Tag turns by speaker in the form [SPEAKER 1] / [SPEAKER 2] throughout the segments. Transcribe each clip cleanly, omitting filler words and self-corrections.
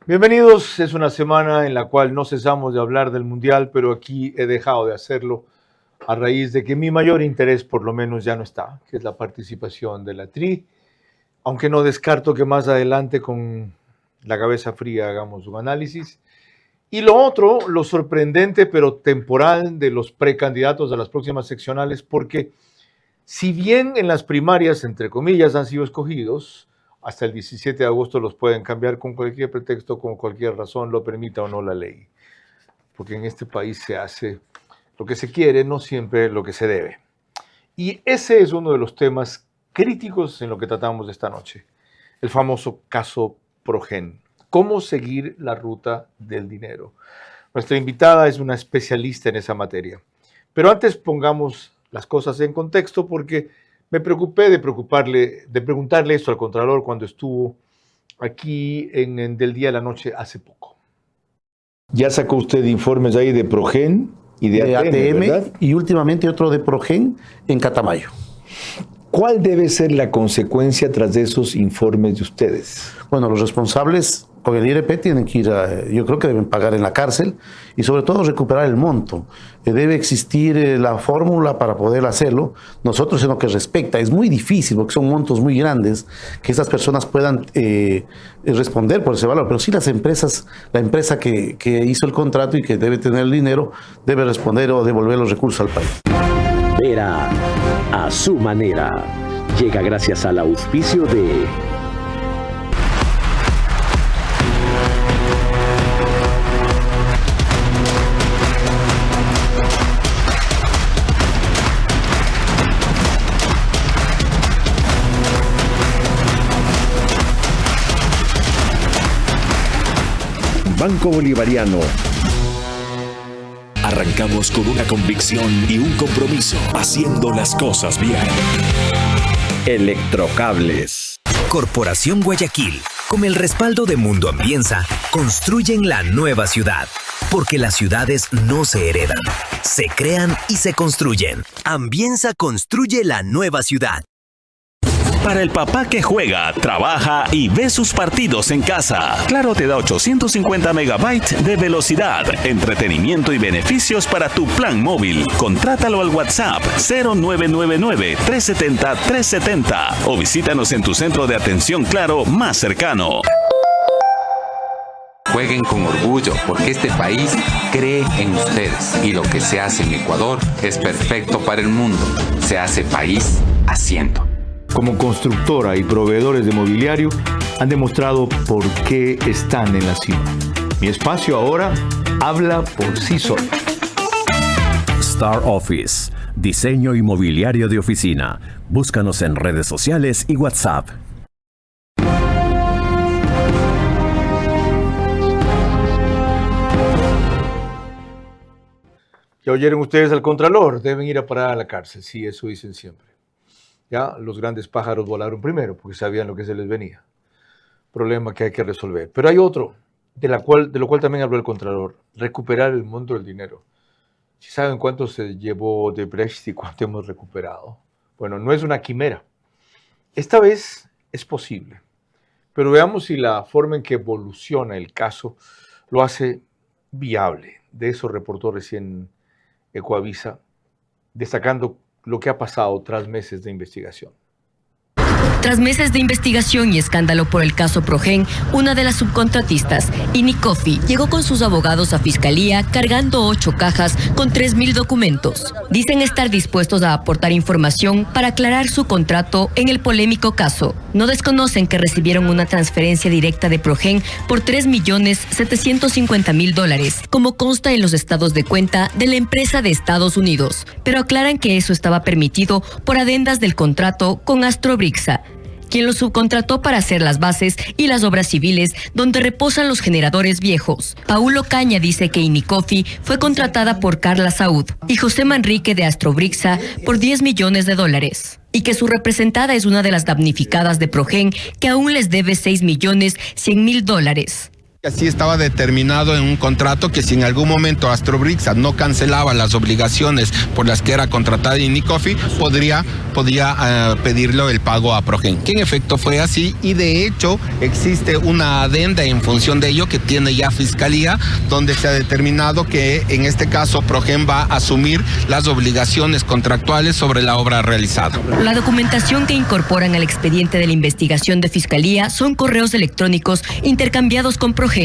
[SPEAKER 1] Bienvenidos, es una semana en la cual no cesamos de hablar del Mundial, pero aquí he dejado de hacerlo a raíz de que mi mayor interés por lo menos ya no está, que es la participación de la TRI, aunque no descarto que más adelante con la cabeza fría hagamos un análisis. Y lo otro, lo sorprendente pero temporal de los precandidatos a las próximas seccionales, porque si bien en las primarias, entre comillas, han sido escogidos, hasta el 17 de agosto los pueden cambiar con cualquier pretexto, con cualquier razón, lo permita o no la ley. Porque en este país se hace lo que se quiere, no siempre lo que se debe. Y ese es uno de los temas críticos en lo que tratamos esta noche. El famoso caso Progen. ¿Cómo seguir la ruta del dinero? Nuestra invitada es una especialista en esa materia. Pero antes pongamos las cosas en contexto porque me preocupé de preguntarle esto al Contralor cuando estuvo aquí en Del Día a la Noche hace poco. Ya sacó usted informes ahí de Progen y de ATM, ¿verdad?
[SPEAKER 2] Y últimamente otro de Progen en Catamayo.
[SPEAKER 1] ¿Cuál debe ser la consecuencia tras de esos informes de ustedes?
[SPEAKER 2] Bueno, los responsables con el IRP tienen que ir yo creo que deben pagar en la cárcel y sobre todo recuperar el monto. Debe existir la fórmula para poder hacerlo. Nosotros en lo que respecta, es muy difícil porque son montos muy grandes que estas personas puedan responder por ese valor, pero sí las empresas, la empresa que hizo el contrato y que debe tener el dinero, debe responder o devolver los recursos al país.
[SPEAKER 3] Vera a su manera. Llega gracias al auspicio de Banco Bolivariano.
[SPEAKER 4] Arrancamos con una convicción y un compromiso, haciendo las cosas bien.
[SPEAKER 3] Electrocables.
[SPEAKER 5] Corporación Guayaquil, con el respaldo de Mundo Ambienza, construyen la nueva ciudad. Porque las ciudades no se heredan, se crean y se construyen. Ambienza construye la nueva ciudad.
[SPEAKER 4] Para el papá que juega, trabaja y ve sus partidos en casa, Claro te da 850 megabytes de velocidad, entretenimiento y beneficios para tu plan móvil. Contrátalo al WhatsApp 0999-370-370 o visítanos en tu centro de atención Claro más cercano.
[SPEAKER 6] Jueguen con orgullo porque este país cree en ustedes y lo que se hace en Ecuador es perfecto para el mundo. Se hace país haciendo.
[SPEAKER 1] Como constructora y proveedores de mobiliario, han demostrado por qué están en la cima. Mi espacio ahora habla por sí solo.
[SPEAKER 7] Star Office, diseño inmobiliario de oficina. Búscanos en redes sociales y WhatsApp.
[SPEAKER 1] Ya oyeron ustedes al Contralor, deben ir a parar a la cárcel. Sí, eso dicen siempre. Ya los grandes pájaros volaron primero porque sabían lo que se les venía. Problema que hay que resolver. Pero hay otro, de lo cual también habló el Contralor, recuperar el monto del dinero. ¿Sí saben cuánto se llevó de Brecht y cuánto hemos recuperado? Bueno, no es una quimera. Esta vez es posible. Pero veamos si la forma en que evoluciona el caso lo hace viable. De eso reportó recién Ecoavisa, destacando lo que ha pasado tras meses de investigación.
[SPEAKER 8] Tras meses de investigación y escándalo por el caso Progen, una de las subcontratistas, Inicofi, llegó con sus abogados a Fiscalía cargando 8 cajas con 3.000 documentos. Dicen estar dispuestos a aportar información para aclarar su contrato en el polémico caso. No desconocen que recibieron una transferencia directa de Progen por $3.750.000, como consta en los estados de cuenta de la empresa de Estados Unidos, pero aclaran que eso estaba permitido por adendas del contrato con Astrobrixa, quien lo subcontrató para hacer las bases y las obras civiles donde reposan los generadores viejos. Paulo Caña dice que Inicofi fue contratada por Carla Saúd y José Manrique de Astrobrixa por $10 millones y que su representada es una de las damnificadas de Progen que aún les debe $6.100.000.
[SPEAKER 9] Así estaba determinado en un contrato que si en algún momento Astrobrixa no cancelaba las obligaciones por las que era contratada Inicofi, podría pedirle el pago a Progen, que en efecto fue así, y de hecho existe una adenda en función de ello que tiene ya Fiscalía, donde se ha determinado que en este caso Progen va a asumir las obligaciones contractuales sobre la obra realizada.
[SPEAKER 8] La documentación que incorporan al expediente de la investigación de Fiscalía son correos electrónicos intercambiados con Progen,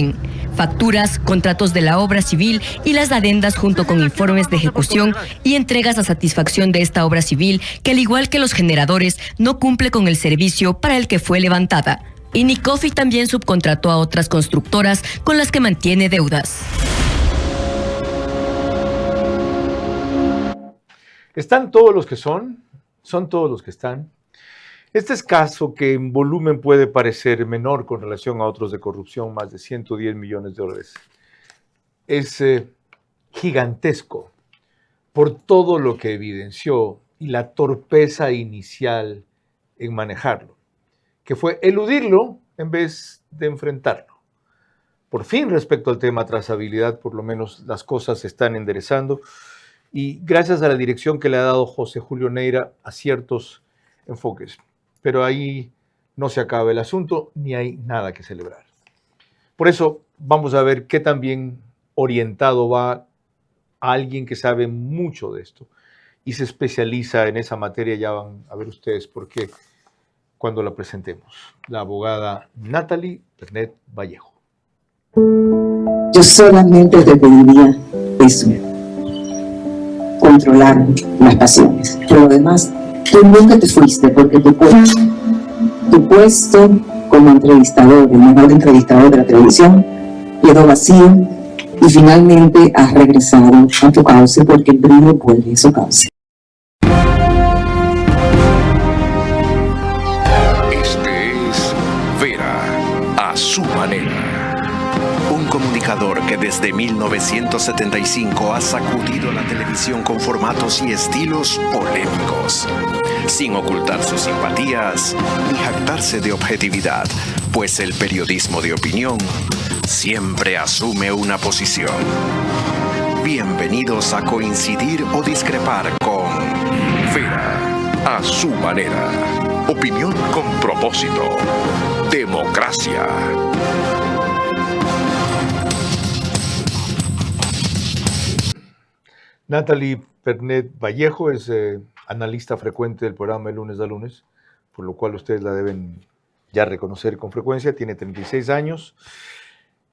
[SPEAKER 8] facturas, contratos de la obra civil y las adendas junto con informes de ejecución y entregas a satisfacción de esta obra civil que, al igual que los generadores, no cumple con el servicio para el que fue levantada. Inicofi también subcontrató a otras constructoras con las que mantiene deudas.
[SPEAKER 1] ¿Están todos los que son? ¿Son todos los que están? Este escaso, que en volumen puede parecer menor con relación a otros de corrupción, más de 110 millones de dólares, es gigantesco por todo lo que evidenció y la torpeza inicial en manejarlo, que fue eludirlo en vez de enfrentarlo. Por fin, respecto al tema trazabilidad, por lo menos las cosas se están enderezando y gracias a la dirección que le ha dado José Julio Neira a ciertos enfoques. Pero ahí no se acaba el asunto, ni hay nada que celebrar. Por eso vamos a ver qué tan bien orientado va a alguien que sabe mucho de esto y se especializa en esa materia. Ya van a ver ustedes por qué cuando la presentemos. La abogada Natalie Pernet Vallejo.
[SPEAKER 10] Yo solamente te pediría eso, controlar las pasiones, pero además tú nunca te fuiste porque tu puesto como entrevistador, el mejor entrevistador de la televisión, quedó vacío y finalmente has regresado a tu cauce porque el brillo vuelve a su cauce.
[SPEAKER 11] Este es Vera a su manera. Un comunicador que desde 1975 ha sacudido la televisión con formatos y estilos polémicos, sin ocultar sus simpatías ni jactarse de objetividad, pues el periodismo de opinión siempre asume una posición. Bienvenidos a coincidir o discrepar con Vera a su manera. Opinión con propósito. Democracia.
[SPEAKER 1] Natalie Pernet Vallejo es analista frecuente del programa de lunes a lunes, por lo cual ustedes la deben ya reconocer con frecuencia. Tiene 36 años,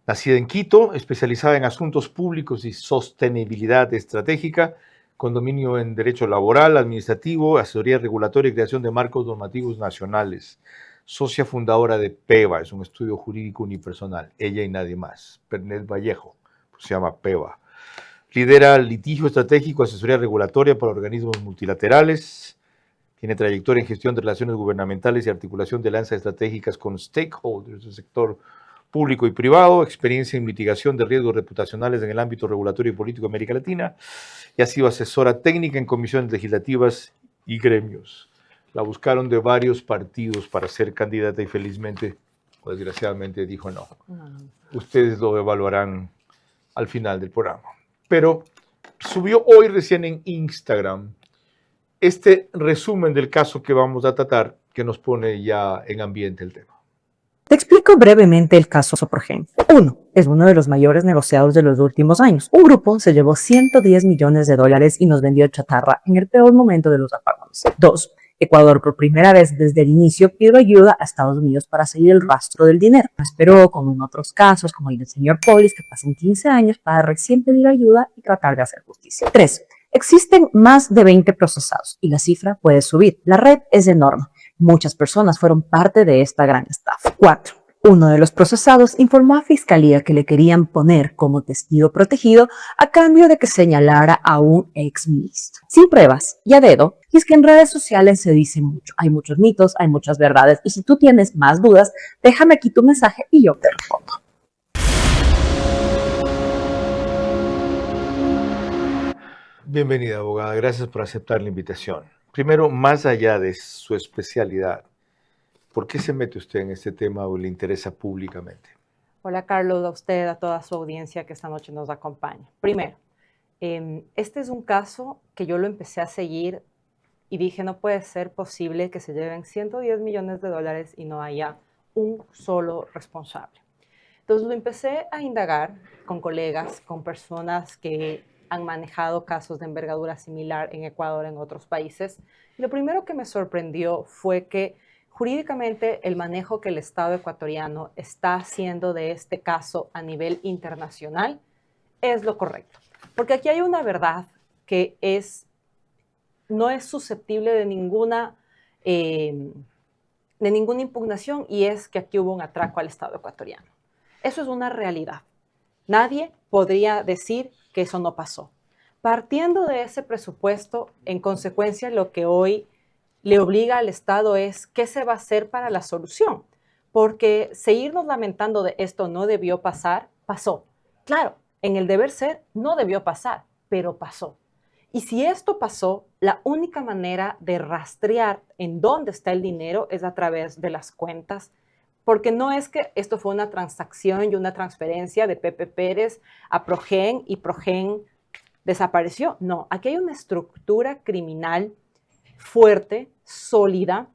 [SPEAKER 1] nacida en Quito, especializada en asuntos públicos y sostenibilidad estratégica, con dominio en derecho laboral, administrativo, asesoría regulatoria y creación de marcos normativos nacionales. Socia fundadora de PEVA, es un estudio jurídico unipersonal, ella y nadie más. Pernet Vallejo, pues se llama PEVA. Lidera litigio estratégico, asesoría regulatoria para organismos multilaterales. Tiene trayectoria en gestión de relaciones gubernamentales y articulación de alianzas estratégicas con stakeholders del sector público y privado. Experiencia en mitigación de riesgos reputacionales en el ámbito regulatorio y político de América Latina. Y ha sido asesora técnica en comisiones legislativas y gremios. La buscaron de varios partidos para ser candidata y felizmente, o desgraciadamente, dijo no. Ustedes lo evaluarán al final del programa. Pero subió hoy recién en Instagram este resumen del caso que vamos a tratar, que nos pone ya en ambiente el tema.
[SPEAKER 12] Te explico brevemente el caso Progen. 1. Es uno de los mayores negociados de los últimos años. Un grupo se llevó $110 millones y nos vendió chatarra en el peor momento de los apagones. 2. Ecuador, por primera vez desde el inicio, pidió ayuda a Estados Unidos para seguir el rastro del dinero. No esperó, como en otros casos, como el del señor Polis, que pasen 15 años para recién pedir ayuda y tratar de hacer justicia. 3. Existen más de 20 procesados y la cifra puede subir. La red es enorme. Muchas personas fueron parte de esta gran estafa. 4. Uno de los procesados informó a Fiscalía que le querían poner como testigo protegido a cambio de que señalara a un exministro. Sin pruebas y a dedo, y es que en redes sociales se dice mucho. Hay muchos mitos, hay muchas verdades, y si tú tienes más dudas, déjame aquí tu mensaje y yo te respondo.
[SPEAKER 1] Bienvenida, abogada. Gracias por aceptar la invitación. Primero, más allá de su especialidad, ¿por qué se mete usted en este tema o le interesa públicamente?
[SPEAKER 12] Hola Carlos, a usted, a toda su audiencia que esta noche nos acompaña. Primero, este es un caso que yo lo empecé a seguir y dije, no puede ser posible que se lleven 110 millones de dólares y no haya un solo responsable. Entonces lo empecé a indagar con colegas, con personas que han manejado casos de envergadura similar en Ecuador, en otros países. Y lo primero que me sorprendió fue que jurídicamente el manejo que el Estado ecuatoriano está haciendo de este caso a nivel internacional es lo correcto. Porque aquí hay una verdad que no es susceptible de ninguna impugnación, y es que aquí hubo un atraco al Estado ecuatoriano. Eso es una realidad. Nadie podría decir que eso no pasó. Partiendo de ese presupuesto, en consecuencia, lo que hoy le obliga al Estado es qué se va a hacer para la solución. Porque seguirnos lamentando de esto no debió pasar, pasó. Claro, en el deber ser no debió pasar, pero pasó. Y si esto pasó, la única manera de rastrear en dónde está el dinero es a través de las cuentas, porque no es que esto fue una transacción y una transferencia de Pepe Pérez a Progen y Progen desapareció. No, aquí hay una estructura criminal fuerte, sólida,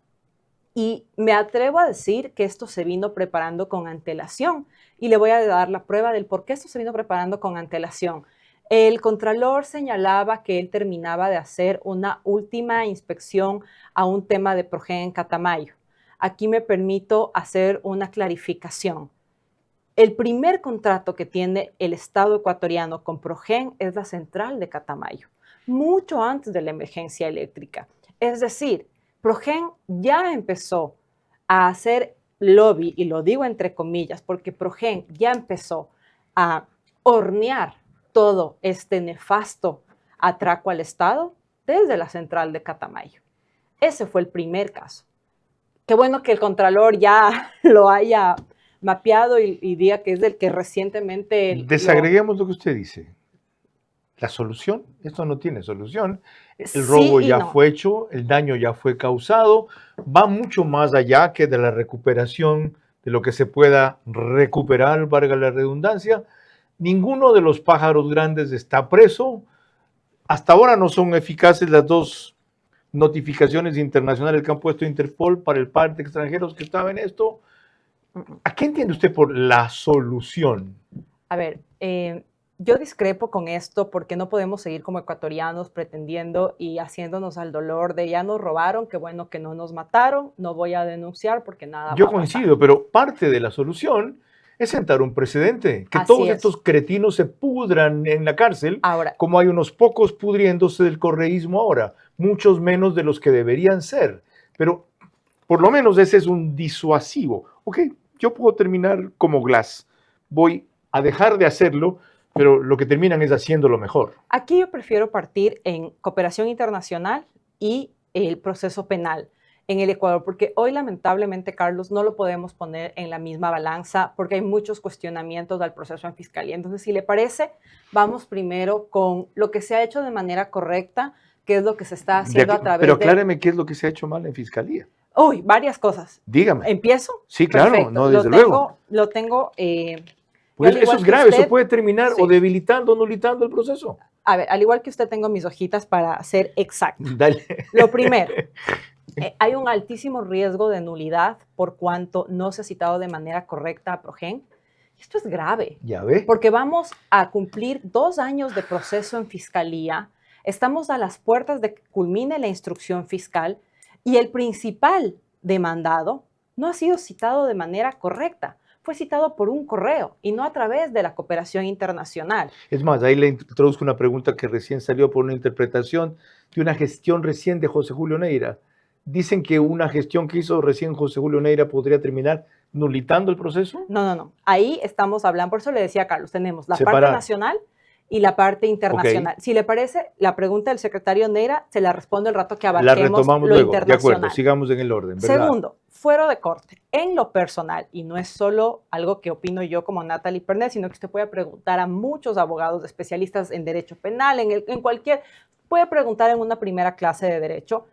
[SPEAKER 12] y me atrevo a decir que esto se vino preparando con antelación. Y le voy a dar la prueba del por qué esto se vino preparando con antelación. El contralor señalaba que él terminaba de hacer una última inspección a un tema de Progen en Catamayo. Aquí me permito hacer una clarificación. El primer contrato que tiene el Estado ecuatoriano con Progen es la central de Catamayo, mucho antes de la emergencia eléctrica. Es decir, Progen ya empezó a hacer lobby, y lo digo entre comillas, porque Progen ya empezó a hornear todo este nefasto atraco al Estado desde la central de Catamayo. Ese fue el primer caso. Qué bueno que el Contralor ya lo haya mapeado y diga que es del que recientemente...
[SPEAKER 1] Desagreguemos lo que usted dice. La solución, esto no tiene solución. El robo ya fue hecho, el daño ya fue causado, va mucho más allá que de la recuperación de lo que se pueda recuperar, valga la redundancia. Ninguno de los pájaros grandes está preso. Hasta ahora no son eficaces las dos notificaciones internacionales que han puesto Interpol para el par de extranjeros que estaba en esto. ¿A qué entiende usted por la solución?
[SPEAKER 12] A ver, yo discrepo con esto porque no podemos seguir como ecuatorianos pretendiendo y haciéndonos al dolor de ya nos robaron, qué bueno que no nos mataron, no voy a denunciar porque nada
[SPEAKER 1] Yo
[SPEAKER 12] va a pasar.
[SPEAKER 1] coincido, pero parte de la solución es sentar un precedente, que
[SPEAKER 12] Así
[SPEAKER 1] todos
[SPEAKER 12] es.
[SPEAKER 1] estos cretinos se pudran en la cárcel,
[SPEAKER 12] Ahora,
[SPEAKER 1] como hay unos pocos pudriéndose del correísmo ahora, muchos menos de los que deberían ser, pero por lo menos ese es un disuasivo. Ok, yo puedo terminar como Glass, voy a dejar de hacerlo, pero lo que terminan es haciéndolo mejor.
[SPEAKER 12] aquí yo prefiero partir en cooperación internacional y el proceso penal en el Ecuador, porque hoy lamentablemente, Carlos, no lo podemos poner en la misma balanza porque hay muchos cuestionamientos al proceso en fiscalía. Entonces, si le parece, vamos primero con lo que se ha hecho de manera correcta, que es lo que se está haciendo a través
[SPEAKER 1] Pero acláreme qué es lo que se ha hecho mal en fiscalía.
[SPEAKER 12] Uy, varias cosas.
[SPEAKER 1] Dígame.
[SPEAKER 12] ¿Empiezo?
[SPEAKER 1] Sí, claro,
[SPEAKER 12] Perfecto.
[SPEAKER 1] no, desde luego.
[SPEAKER 12] Lo tengo.
[SPEAKER 1] Pues eso es grave,
[SPEAKER 12] usted,
[SPEAKER 1] eso puede terminar
[SPEAKER 12] sí,
[SPEAKER 1] o debilitando o nulitando el proceso.
[SPEAKER 12] A ver, al igual que usted, tengo mis hojitas para ser exacta.
[SPEAKER 1] Dale.
[SPEAKER 12] Lo primero, hay un altísimo riesgo de nulidad por cuanto no se ha citado de manera correcta a Progen. Esto es grave.
[SPEAKER 1] Ya ve.
[SPEAKER 12] Porque vamos a cumplir 2 años de proceso en fiscalía, estamos a las puertas de que culmine la instrucción fiscal y el principal demandado no ha sido citado de manera correcta. Fue citado por un correo y no a través de la cooperación internacional.
[SPEAKER 1] Es más, ahí le introduzco una pregunta que recién salió por una interpretación de una gestión recién de José Julio Neira. Dicen que una gestión que hizo recién José Julio Neira podría terminar nulitando el proceso.
[SPEAKER 12] No. Ahí estamos hablando, por eso le decía a Carlos, tenemos la
[SPEAKER 1] Separar.
[SPEAKER 12] parte nacional y la parte internacional.
[SPEAKER 1] Okay.
[SPEAKER 12] Si le parece, la pregunta del secretario Neira se la respondo el rato que
[SPEAKER 1] La
[SPEAKER 12] abarquemos
[SPEAKER 1] retomamos
[SPEAKER 12] lo
[SPEAKER 1] luego, de
[SPEAKER 12] internacional.
[SPEAKER 1] acuerdo, sigamos en el orden, ¿verdad?
[SPEAKER 12] Segundo, fuero de corte, en lo personal, y no es solo algo que opino yo como Natalie Pernell, sino que usted puede preguntar a muchos abogados especialistas en derecho penal, puede preguntar en una primera clase de derecho,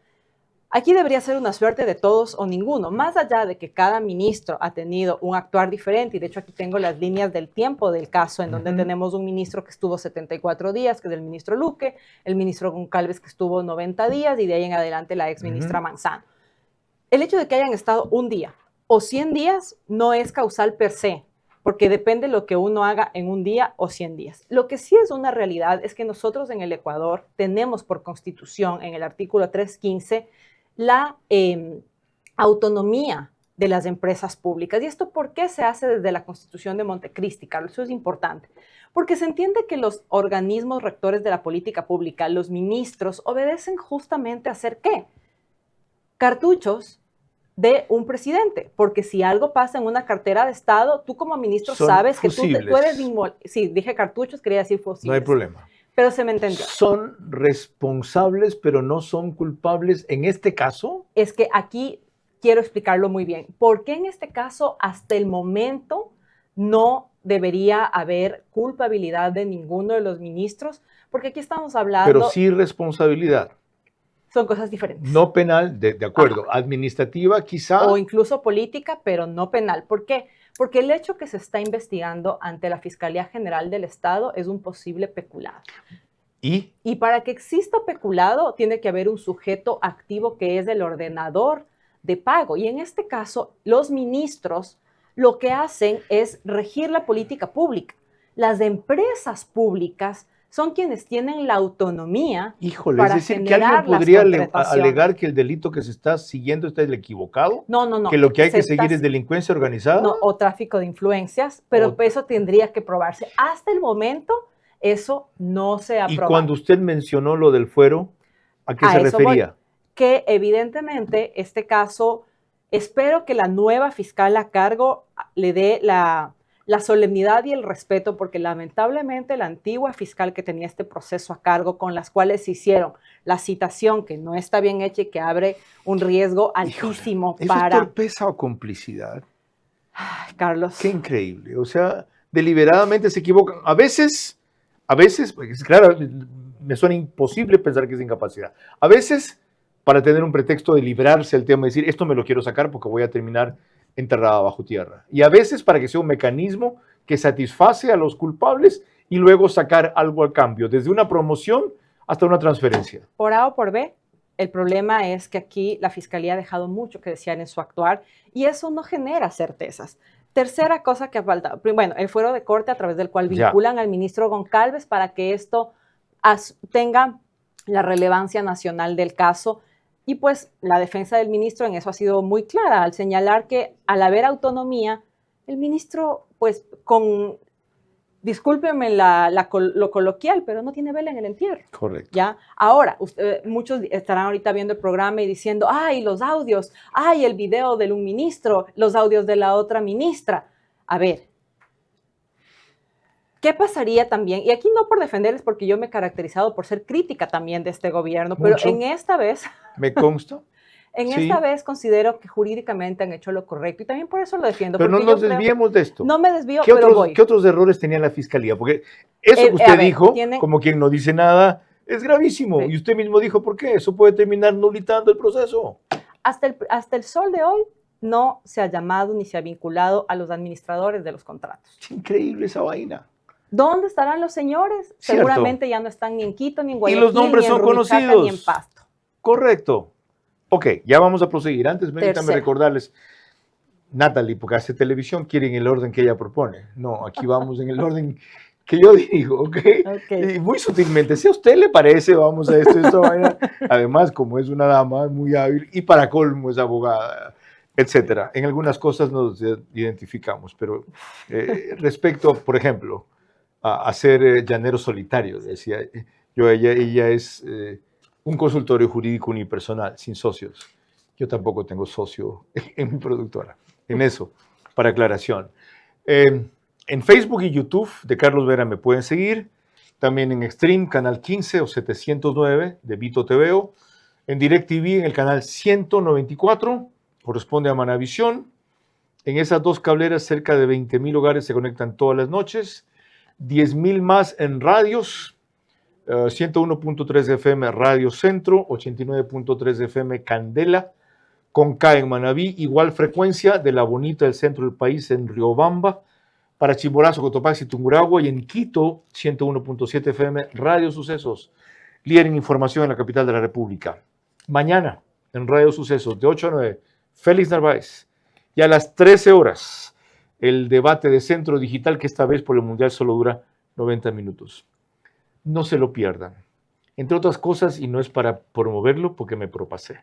[SPEAKER 13] Aquí debería ser una suerte de todos o ninguno, más allá de que cada ministro ha tenido un actuar diferente, y de hecho aquí tengo las líneas del tiempo del caso, en donde tenemos un ministro que estuvo 74 días, que es el ministro Luque, el ministro Goncalves que estuvo 90 días, y de ahí en adelante la ex ministra Manzano. El hecho de que hayan estado un día o 100 días no es causal per se, porque depende de lo que uno haga en un día o 100 días. Lo que sí es una realidad es que nosotros en el Ecuador tenemos por constitución, en el artículo 315, la autonomía de las empresas públicas. ¿Y esto por qué se hace desde la Constitución de Montecristi, Carlos? Eso es importante. Porque se entiende que los organismos rectores de la política pública, los ministros, obedecen justamente a hacer ¿qué? Cartuchos de un presidente. Porque si algo pasa en una cartera de Estado, tú como ministro sabes
[SPEAKER 1] fusibles.
[SPEAKER 13] Que tú puedes... Sí, dije cartuchos, quería decir fusibles.
[SPEAKER 1] No hay problema.
[SPEAKER 13] Pero se me entendió.
[SPEAKER 1] ¿Son responsables, pero no son culpables en este caso?
[SPEAKER 13] Es que aquí quiero explicarlo muy bien. ¿Por qué en este caso, hasta el momento, no debería haber culpabilidad de ninguno de los ministros? Porque aquí estamos hablando...
[SPEAKER 1] Pero sí responsabilidad.
[SPEAKER 13] Son cosas diferentes.
[SPEAKER 1] No penal, de acuerdo. Administrativa quizá.
[SPEAKER 13] O incluso política, pero no penal. ¿Por qué? Porque el hecho que se está investigando ante la Fiscalía General del Estado es un posible peculado.
[SPEAKER 1] ¿Y?
[SPEAKER 13] Y para que exista peculado, tiene que haber un sujeto activo que es el ordenador de pago. Y en este caso, los ministros lo que hacen es regir la política pública. Las empresas públicas son quienes tienen la autonomía.
[SPEAKER 1] Híjole,
[SPEAKER 13] para
[SPEAKER 1] es decir, que alguien podría alegar que el delito que se está siguiendo está el equivocado.
[SPEAKER 13] No.
[SPEAKER 1] Que lo que hay que seguir es delincuencia organizada.
[SPEAKER 13] No, o tráfico de influencias, pero eso tendría que probarse. Hasta el momento, eso no se ha probado.
[SPEAKER 1] Y cuando usted mencionó lo del fuero, ¿a qué se refería?
[SPEAKER 13] Voy, que evidentemente este caso, espero que la nueva fiscal a cargo le dé la solemnidad y el respeto, porque lamentablemente la antigua fiscal que tenía este proceso a cargo, con las cuales se hicieron la citación que no está bien hecha y que abre un riesgo altísimo.
[SPEAKER 1] ¿Eso es torpeza o complicidad?
[SPEAKER 13] Ay, Carlos.
[SPEAKER 1] Qué increíble. O sea, deliberadamente se equivocan. A veces, pues, claro, me suena imposible pensar que es incapacidad. A veces, para tener un pretexto de librarse del tema, decir, esto me lo quiero sacar porque voy a terminar enterrada bajo tierra. Y a veces para que sea un mecanismo que satisface a los culpables y luego sacar algo al cambio, desde una promoción hasta una transferencia.
[SPEAKER 13] Por A o por B, el problema es que aquí la Fiscalía ha dejado mucho que desear en su actuar y eso no genera certezas. Tercera cosa que ha faltado, bueno, el fuero de corte a través del cual vinculan al ministro Goncalves para que esto tenga la relevancia nacional del caso. Y pues la defensa del ministro en eso ha sido muy clara, al señalar que al haber autonomía, el ministro, pues discúlpenme lo coloquial, pero no tiene vela en el entierro.
[SPEAKER 1] Correcto.
[SPEAKER 13] ¿Ya? Ahora, muchos estarán ahorita viendo el programa y diciendo, ¡ay, los audios! ¡Ay, el video de un ministro! ¡Los audios de la otra ministra! A ver, ¿qué pasaría también? Y aquí no por defenderles, porque yo me he caracterizado por ser crítica también de este gobierno, pero en esta vez...
[SPEAKER 1] Me consta.
[SPEAKER 13] Esta vez considero que jurídicamente han hecho lo correcto y también por eso lo defiendo.
[SPEAKER 1] Pero no nos desviemos de esto.
[SPEAKER 13] No me desvío, pero voy.
[SPEAKER 1] ¿Qué otros errores tenía la Fiscalía? Porque eso que usted dijo, como quien no dice nada, es gravísimo. Sí. Y usted mismo dijo, ¿por qué? Eso puede terminar nulitando el proceso.
[SPEAKER 13] Hasta el sol de hoy no se ha llamado ni se ha vinculado a los administradores de los contratos.
[SPEAKER 1] Es increíble esa vaina.
[SPEAKER 13] ¿Dónde estarán los señores?
[SPEAKER 1] Cierto.
[SPEAKER 13] Seguramente ya no están ni en Quito, ni en Guayaquil,
[SPEAKER 1] y los nombres son conocidos.
[SPEAKER 13] Ni en Pasto.
[SPEAKER 1] Correcto. Ok, ya vamos a proseguir. Antes, permítanme recordarles, Natalie, porque hace televisión, quieren el orden que ella propone. No, aquí vamos en el orden que yo digo, ¿ok? Y muy sutilmente, si a usted le parece, vamos a esto, vaina. Además, como es una dama muy hábil y para colmo es abogada, etcétera. En algunas cosas nos identificamos, pero respecto, por ejemplo, a ser llanero solitario, decía yo, ella es un consultorio jurídico unipersonal, sin socios. Yo tampoco tengo socio en mi productora, en eso, para aclaración. En Facebook y YouTube de Carlos Vera me pueden seguir, también en Extreme, canal 15 o 709 de Vito TVO, en DirecTV en el canal 194, corresponde a Manavisión. En esas dos cableras cerca de 20,000 hogares se conectan todas las noches, 10,000 más en radios, 101.3 FM Radio Centro, 89.3 FM Candela, con K en Manabí, igual frecuencia de La Bonita del centro del país en Riobamba, para Chimborazo, Cotopaxi, Tungurahua, y en Quito, 101.7 FM Radio Sucesos, líder en información en la capital de la República. Mañana, en Radio Sucesos, de 8 a 9, Félix Narváez, y a las 13 horas, el debate de Centro Digital, que esta vez por el Mundial solo dura 90 minutos. No se lo pierdan. Entre otras cosas, y no es para promoverlo, porque me propasé.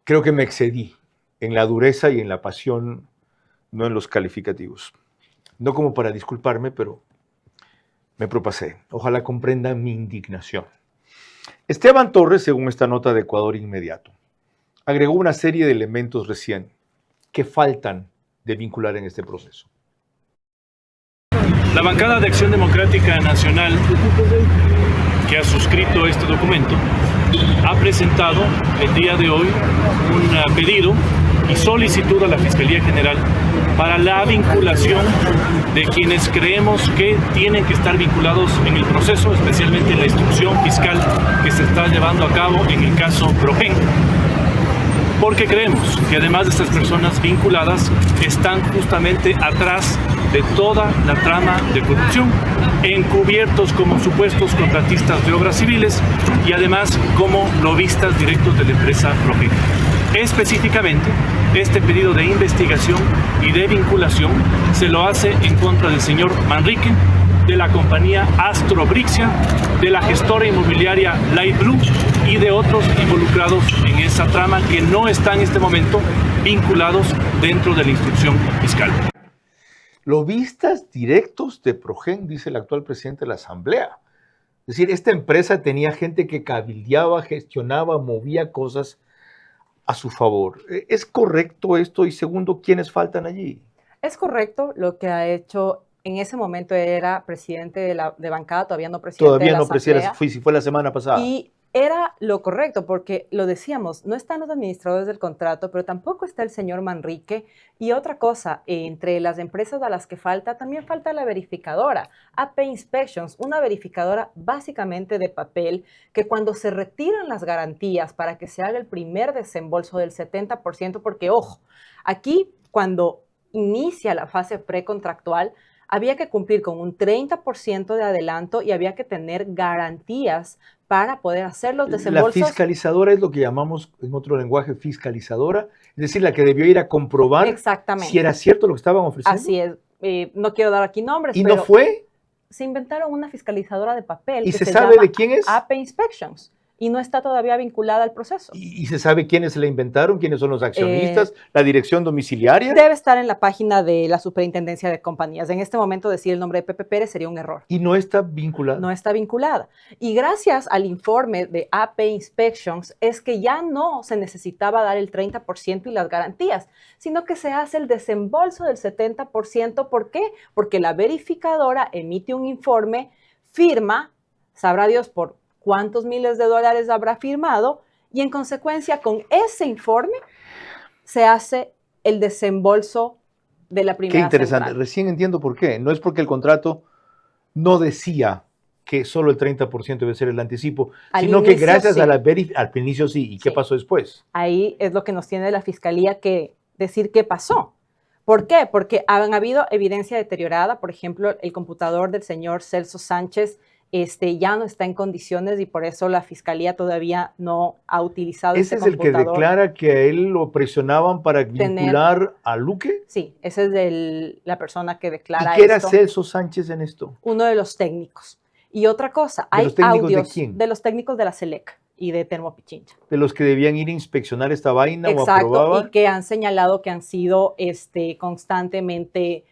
[SPEAKER 1] Creo que me excedí en la dureza y en la pasión, no en los calificativos. No como para disculparme, pero me propasé. Ojalá comprendan mi indignación. Esteban Torres, según esta nota de Ecuador Inmediato, agregó una serie de elementos recién que faltan de vincular en este proceso.
[SPEAKER 14] La bancada de Acción Democrática Nacional, que ha suscrito este documento, ha presentado el día de hoy un pedido y solicitud a la Fiscalía General para la vinculación de quienes creemos que tienen que estar vinculados en el proceso, especialmente en la instrucción fiscal que se está llevando a cabo en el caso Progen, porque creemos que además de estas personas vinculadas están justamente atrás de toda la trama de corrupción, encubiertos como supuestos contratistas de obras civiles y además como lobistas directos de la empresa Progen. Específicamente, este pedido de investigación y de vinculación se lo hace en contra del señor Manrique, de la compañía Astrobrixia, de la gestora inmobiliaria Light Blue y de otros involucrados en esa trama que no están en este momento vinculados dentro de la instrucción fiscal.
[SPEAKER 1] Lobistas directos de Progen, dice el actual presidente de la Asamblea. Es decir, esta empresa tenía gente que cabildeaba, gestionaba, movía cosas a su favor. ¿Es correcto esto? Y segundo, ¿quiénes faltan allí?
[SPEAKER 13] Es correcto. Lo que ha hecho en ese momento era presidente de bancada, todavía no presidente de la Asamblea.
[SPEAKER 1] Fue la semana pasada.
[SPEAKER 13] Y era lo correcto, porque lo decíamos, no están los administradores del contrato, pero tampoco está el señor Manrique. Y otra cosa, entre las empresas a las que falta, también falta la verificadora, AP Inspections, una verificadora básicamente de papel, que cuando se retiran las garantías para que se haga el primer desembolso del 70%, porque ojo, aquí cuando inicia la fase precontractual, había que cumplir con un 30% de adelanto y había que tener garantías para poder hacer los desembolsos.
[SPEAKER 1] La fiscalizadora es lo que llamamos en otro lenguaje fiscalizadora, es decir, la que debió ir a comprobar si era cierto lo que estaban ofreciendo.
[SPEAKER 13] Así es. No quiero dar aquí nombres,
[SPEAKER 1] ¿Y
[SPEAKER 13] pero
[SPEAKER 1] no fue?
[SPEAKER 13] Se inventaron una fiscalizadora de papel.
[SPEAKER 1] ¿Y
[SPEAKER 13] que
[SPEAKER 1] se sabe
[SPEAKER 13] llama
[SPEAKER 1] de quién es?
[SPEAKER 13] AP Inspections. Y no está todavía vinculada al proceso.
[SPEAKER 1] ¿Y se sabe quiénes se la inventaron? ¿Quiénes son los accionistas? ¿La dirección domiciliaria?
[SPEAKER 13] Debe estar en la página de la Superintendencia de Compañías. En este momento decir el nombre de Pepe Pérez sería un error.
[SPEAKER 1] ¿Y no está vinculada?
[SPEAKER 13] No está vinculada. Y gracias al informe de AP Inspections es que ya no se necesitaba dar el 30% y las garantías, sino que se hace el desembolso del 70%. ¿Por qué? Porque la verificadora emite un informe, firma, sabrá Dios por cuántos miles de dólares habrá firmado, y en consecuencia con ese informe se hace el desembolso de la primera.
[SPEAKER 1] Qué interesante.
[SPEAKER 13] central.
[SPEAKER 1] Recién entiendo por qué. No es porque el contrato no decía que solo el 30% debe ser el anticipo, sino que gracias a la al inicio sí. ¿Y qué pasó después?
[SPEAKER 13] Ahí es lo que nos tiene la Fiscalía que decir qué pasó. ¿Por qué? Porque han habido evidencia deteriorada. Por ejemplo, el computador del señor Celso Sánchez ya no está en condiciones y por eso la Fiscalía todavía no ha utilizado ese computador.
[SPEAKER 1] ¿Ese es el que declara que a él lo presionaban para vincular a Luque?
[SPEAKER 13] Sí, esa es la persona que declara
[SPEAKER 1] ¿Y qué era
[SPEAKER 13] esto.
[SPEAKER 1] Celso Sánchez en esto?
[SPEAKER 13] Uno de los técnicos. Y otra cosa, hay
[SPEAKER 1] los técnicos
[SPEAKER 13] audios
[SPEAKER 1] de quién?
[SPEAKER 13] de los técnicos de la SELEC y de Termopichincha.
[SPEAKER 1] De los que debían ir a inspeccionar esta vaina o
[SPEAKER 13] Exacto,
[SPEAKER 1] aprobaban.
[SPEAKER 13] y que han señalado que han sido constantemente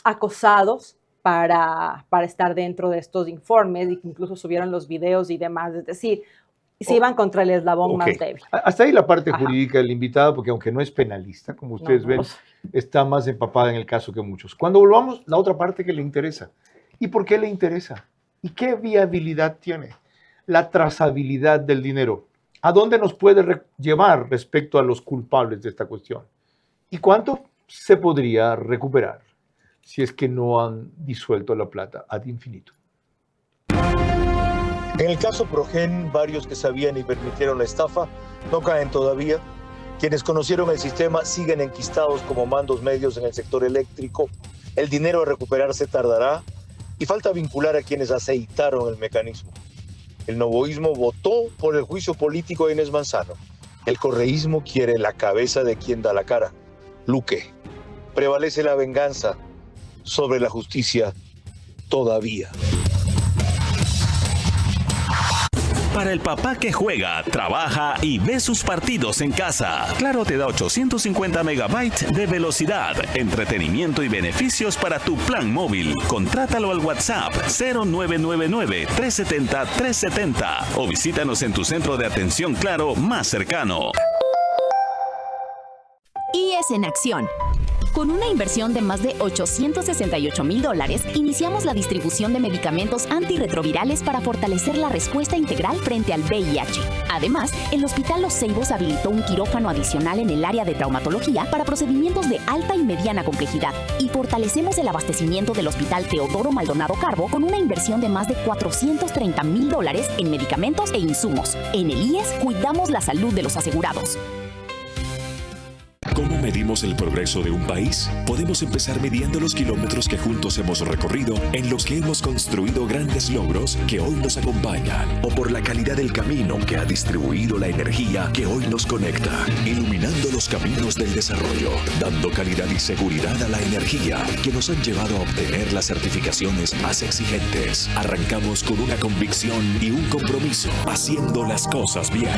[SPEAKER 13] acosados para estar dentro de estos informes, y que incluso subieron los videos y demás. Es decir, se iban contra el eslabón más débil.
[SPEAKER 1] Hasta ahí la parte jurídica del invitado, porque aunque no es penalista, como ustedes ven, está más empapada en el caso que muchos. Cuando volvamos, la otra parte que le interesa. ¿Y por qué le interesa? ¿Y qué viabilidad tiene? La trazabilidad del dinero. ¿A dónde nos puede llevar respecto a los culpables de esta cuestión? ¿Y cuánto se podría recuperar si es que no han disuelto la plata ad infinito?
[SPEAKER 15] En el caso Progen, varios que sabían y permitieron la estafa no caen todavía. Quienes conocieron el sistema siguen enquistados como mandos medios en el sector eléctrico. El dinero a recuperarse tardará y falta vincular a quienes aceitaron el mecanismo. El novoísmo votó por el juicio político de Inés Manzano. El correísmo quiere la cabeza de quien da la cara, Luque. Prevalece la venganza sobre la justicia todavía.
[SPEAKER 4] Para el papá que juega, trabaja y ve sus partidos en casa, Claro te da 850 megabytes de velocidad, entretenimiento y beneficios para tu plan móvil. Contrátalo al WhatsApp 0999-370-370 o visítanos en tu centro de atención Claro más cercano.
[SPEAKER 16] IES en acción. Con una inversión de más de $868,000, iniciamos la distribución de medicamentos antirretrovirales para fortalecer la respuesta integral frente al VIH. Además, el Hospital Los Ceibos habilitó un quirófano adicional en el área de traumatología para procedimientos de alta y mediana complejidad. Y fortalecemos el abastecimiento del Hospital Teodoro Maldonado Carbo con una inversión de más de $430,000 en medicamentos e insumos. En el IES cuidamos la salud de los asegurados.
[SPEAKER 17] ¿Cómo medimos el progreso de un país? Podemos empezar midiendo los kilómetros que juntos hemos recorrido, en los que hemos construido grandes logros que hoy nos acompañan, o por la calidad del camino que ha distribuido la energía que hoy nos conecta, iluminando los caminos del desarrollo, dando calidad y seguridad a la energía que nos han llevado a obtener las certificaciones más exigentes. Arrancamos con una convicción y un compromiso, haciendo las cosas bien.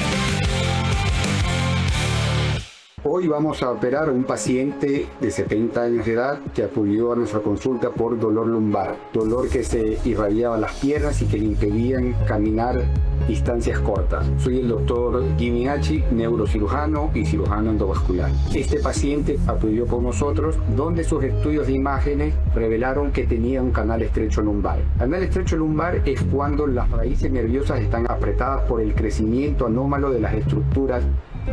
[SPEAKER 18] Hoy vamos a operar a un paciente de 70 años de edad que acudió a nuestra consulta por dolor lumbar, dolor que se irradiaba las piernas y que le impedían caminar distancias cortas. Soy el doctor Jimmy Hachi, neurocirujano y cirujano endovascular. Este paciente acudió por nosotros, donde sus estudios de imágenes revelaron que tenía un canal estrecho lumbar. Canal estrecho lumbar es cuando las raíces nerviosas están apretadas por el crecimiento anómalo de las estructuras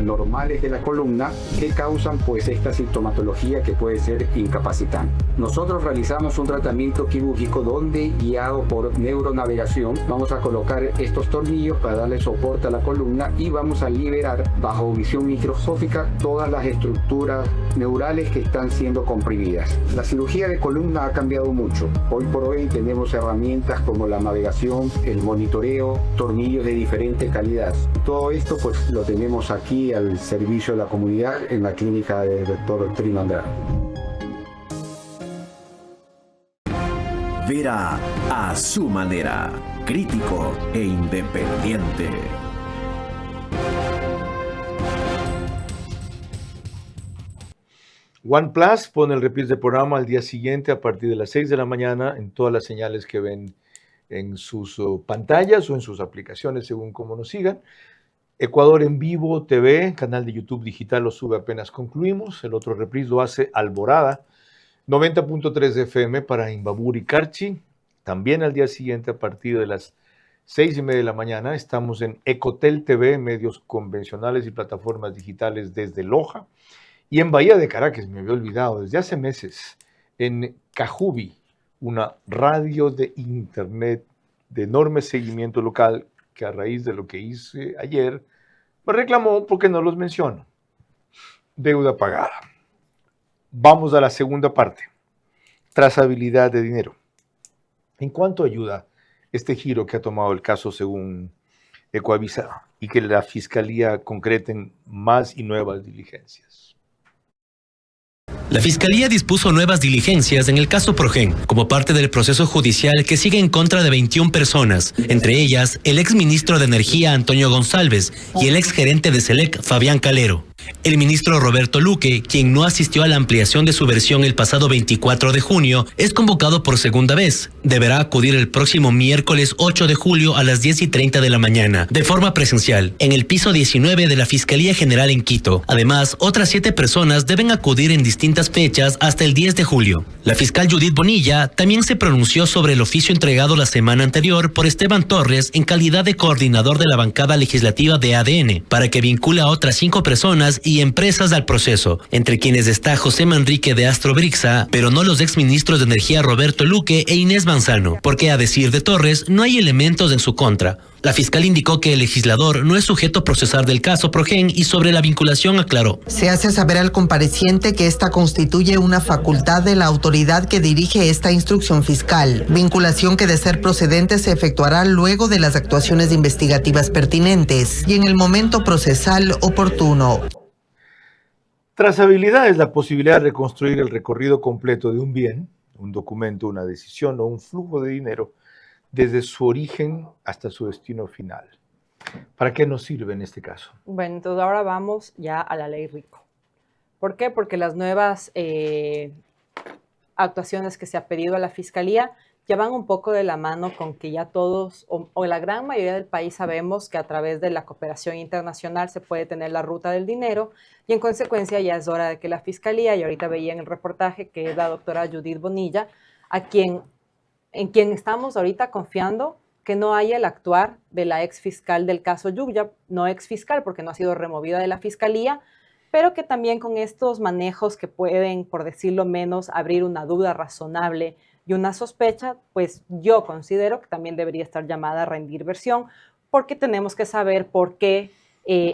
[SPEAKER 18] normales de la columna que causan pues esta sintomatología que puede ser incapacitante. Nosotros realizamos un tratamiento quirúrgico donde, guiado por neuronavegación, vamos a colocar estos tornillos para darle soporte a la columna y vamos a liberar bajo visión microscópica todas las estructuras neurales que están siendo comprimidas. La cirugía de columna ha cambiado mucho. Hoy por hoy tenemos herramientas como la navegación, el monitoreo, tornillos de diferente calidad. Todo esto pues lo tenemos aquí al servicio de la comunidad en la clínica del doctor Trino Andrade.
[SPEAKER 7] Vera a su manera, crítico e independiente.
[SPEAKER 1] OnePlus pone el reprise del programa al día siguiente a partir de las 6 de la mañana en todas las señales que ven en sus pantallas o en sus aplicaciones según cómo nos sigan. Ecuador en Vivo TV, canal de YouTube digital, lo sube apenas concluimos. El otro reprise lo hace Alborada, 90.3 FM para Imbabur y Carchi. También al día siguiente a partir de las 6:30 de la mañana estamos en Ecotel TV, medios convencionales y plataformas digitales desde Loja. Y en Bahía de Caracas, me había olvidado, desde hace meses, en Cajubi, una radio de internet de enorme seguimiento local que a raíz de lo que hice ayer, me reclamó porque no los menciono. Deuda pagada. Vamos a la segunda parte. Trazabilidad de dinero. ¿En cuánto ayuda este giro que ha tomado el caso según Ecoavisa y que la Fiscalía concreten más y nuevas diligencias?
[SPEAKER 19] La Fiscalía dispuso nuevas diligencias en el caso Progen, como parte del proceso judicial que sigue en contra de 21 personas, entre ellas el exministro de Energía Antonio González y el exgerente de SELEC Fabián Calero. El ministro Roberto Luque, quien no asistió a la ampliación de su versión el pasado 24 de junio, es convocado por segunda vez. Deberá acudir el próximo miércoles 8 de julio a las 10:30 de la mañana, de forma presencial, en el piso 19 de la Fiscalía General en Quito. Además, otras 7 personas deben acudir en distintas fechas hasta el 10 de julio. La fiscal Judith Bonilla también se pronunció sobre el oficio entregado la semana anterior por Esteban Torres en calidad de coordinador de la bancada legislativa de ADN, para que vincule a otras 5 personas y empresas al proceso, entre quienes está José Manrique de Astrobrixa, pero no los exministros de Energía Roberto Luque e Inés Manzano, porque a decir de Torres no hay elementos en su contra. La fiscal indicó que el legislador no es sujeto procesal del caso Progen y sobre la vinculación aclaró.
[SPEAKER 20] Se hace saber al compareciente que esta constituye una facultad de la autoridad que dirige esta instrucción fiscal, vinculación que de ser procedente se efectuará luego de las actuaciones investigativas pertinentes y en el momento procesal oportuno.
[SPEAKER 1] Trazabilidad es la posibilidad de reconstruir el recorrido completo de un bien, un documento, una decisión o un flujo de dinero desde su origen hasta su destino final. ¿Para qué nos sirve en este caso?
[SPEAKER 13] Bueno, entonces ahora vamos ya a la ley Rico. ¿Por qué? Porque las nuevas actuaciones que se ha pedido a la Fiscalía ya van un poco de la mano con que ya todos o la gran mayoría del país sabemos que a través de la cooperación internacional se puede tener la ruta del dinero y en consecuencia ya es hora de que la Fiscalía, y ahorita veía en el reportaje que es la doctora Judith Bonilla, en quien estamos ahorita confiando que no haya el actuar de la ex fiscal del caso Yuya, no ex fiscal porque no ha sido removida de la Fiscalía, pero que también con estos manejos que pueden, por decirlo menos, abrir una duda razonable y una sospecha, pues yo considero que también debería estar llamada a rendir versión, porque tenemos que saber por qué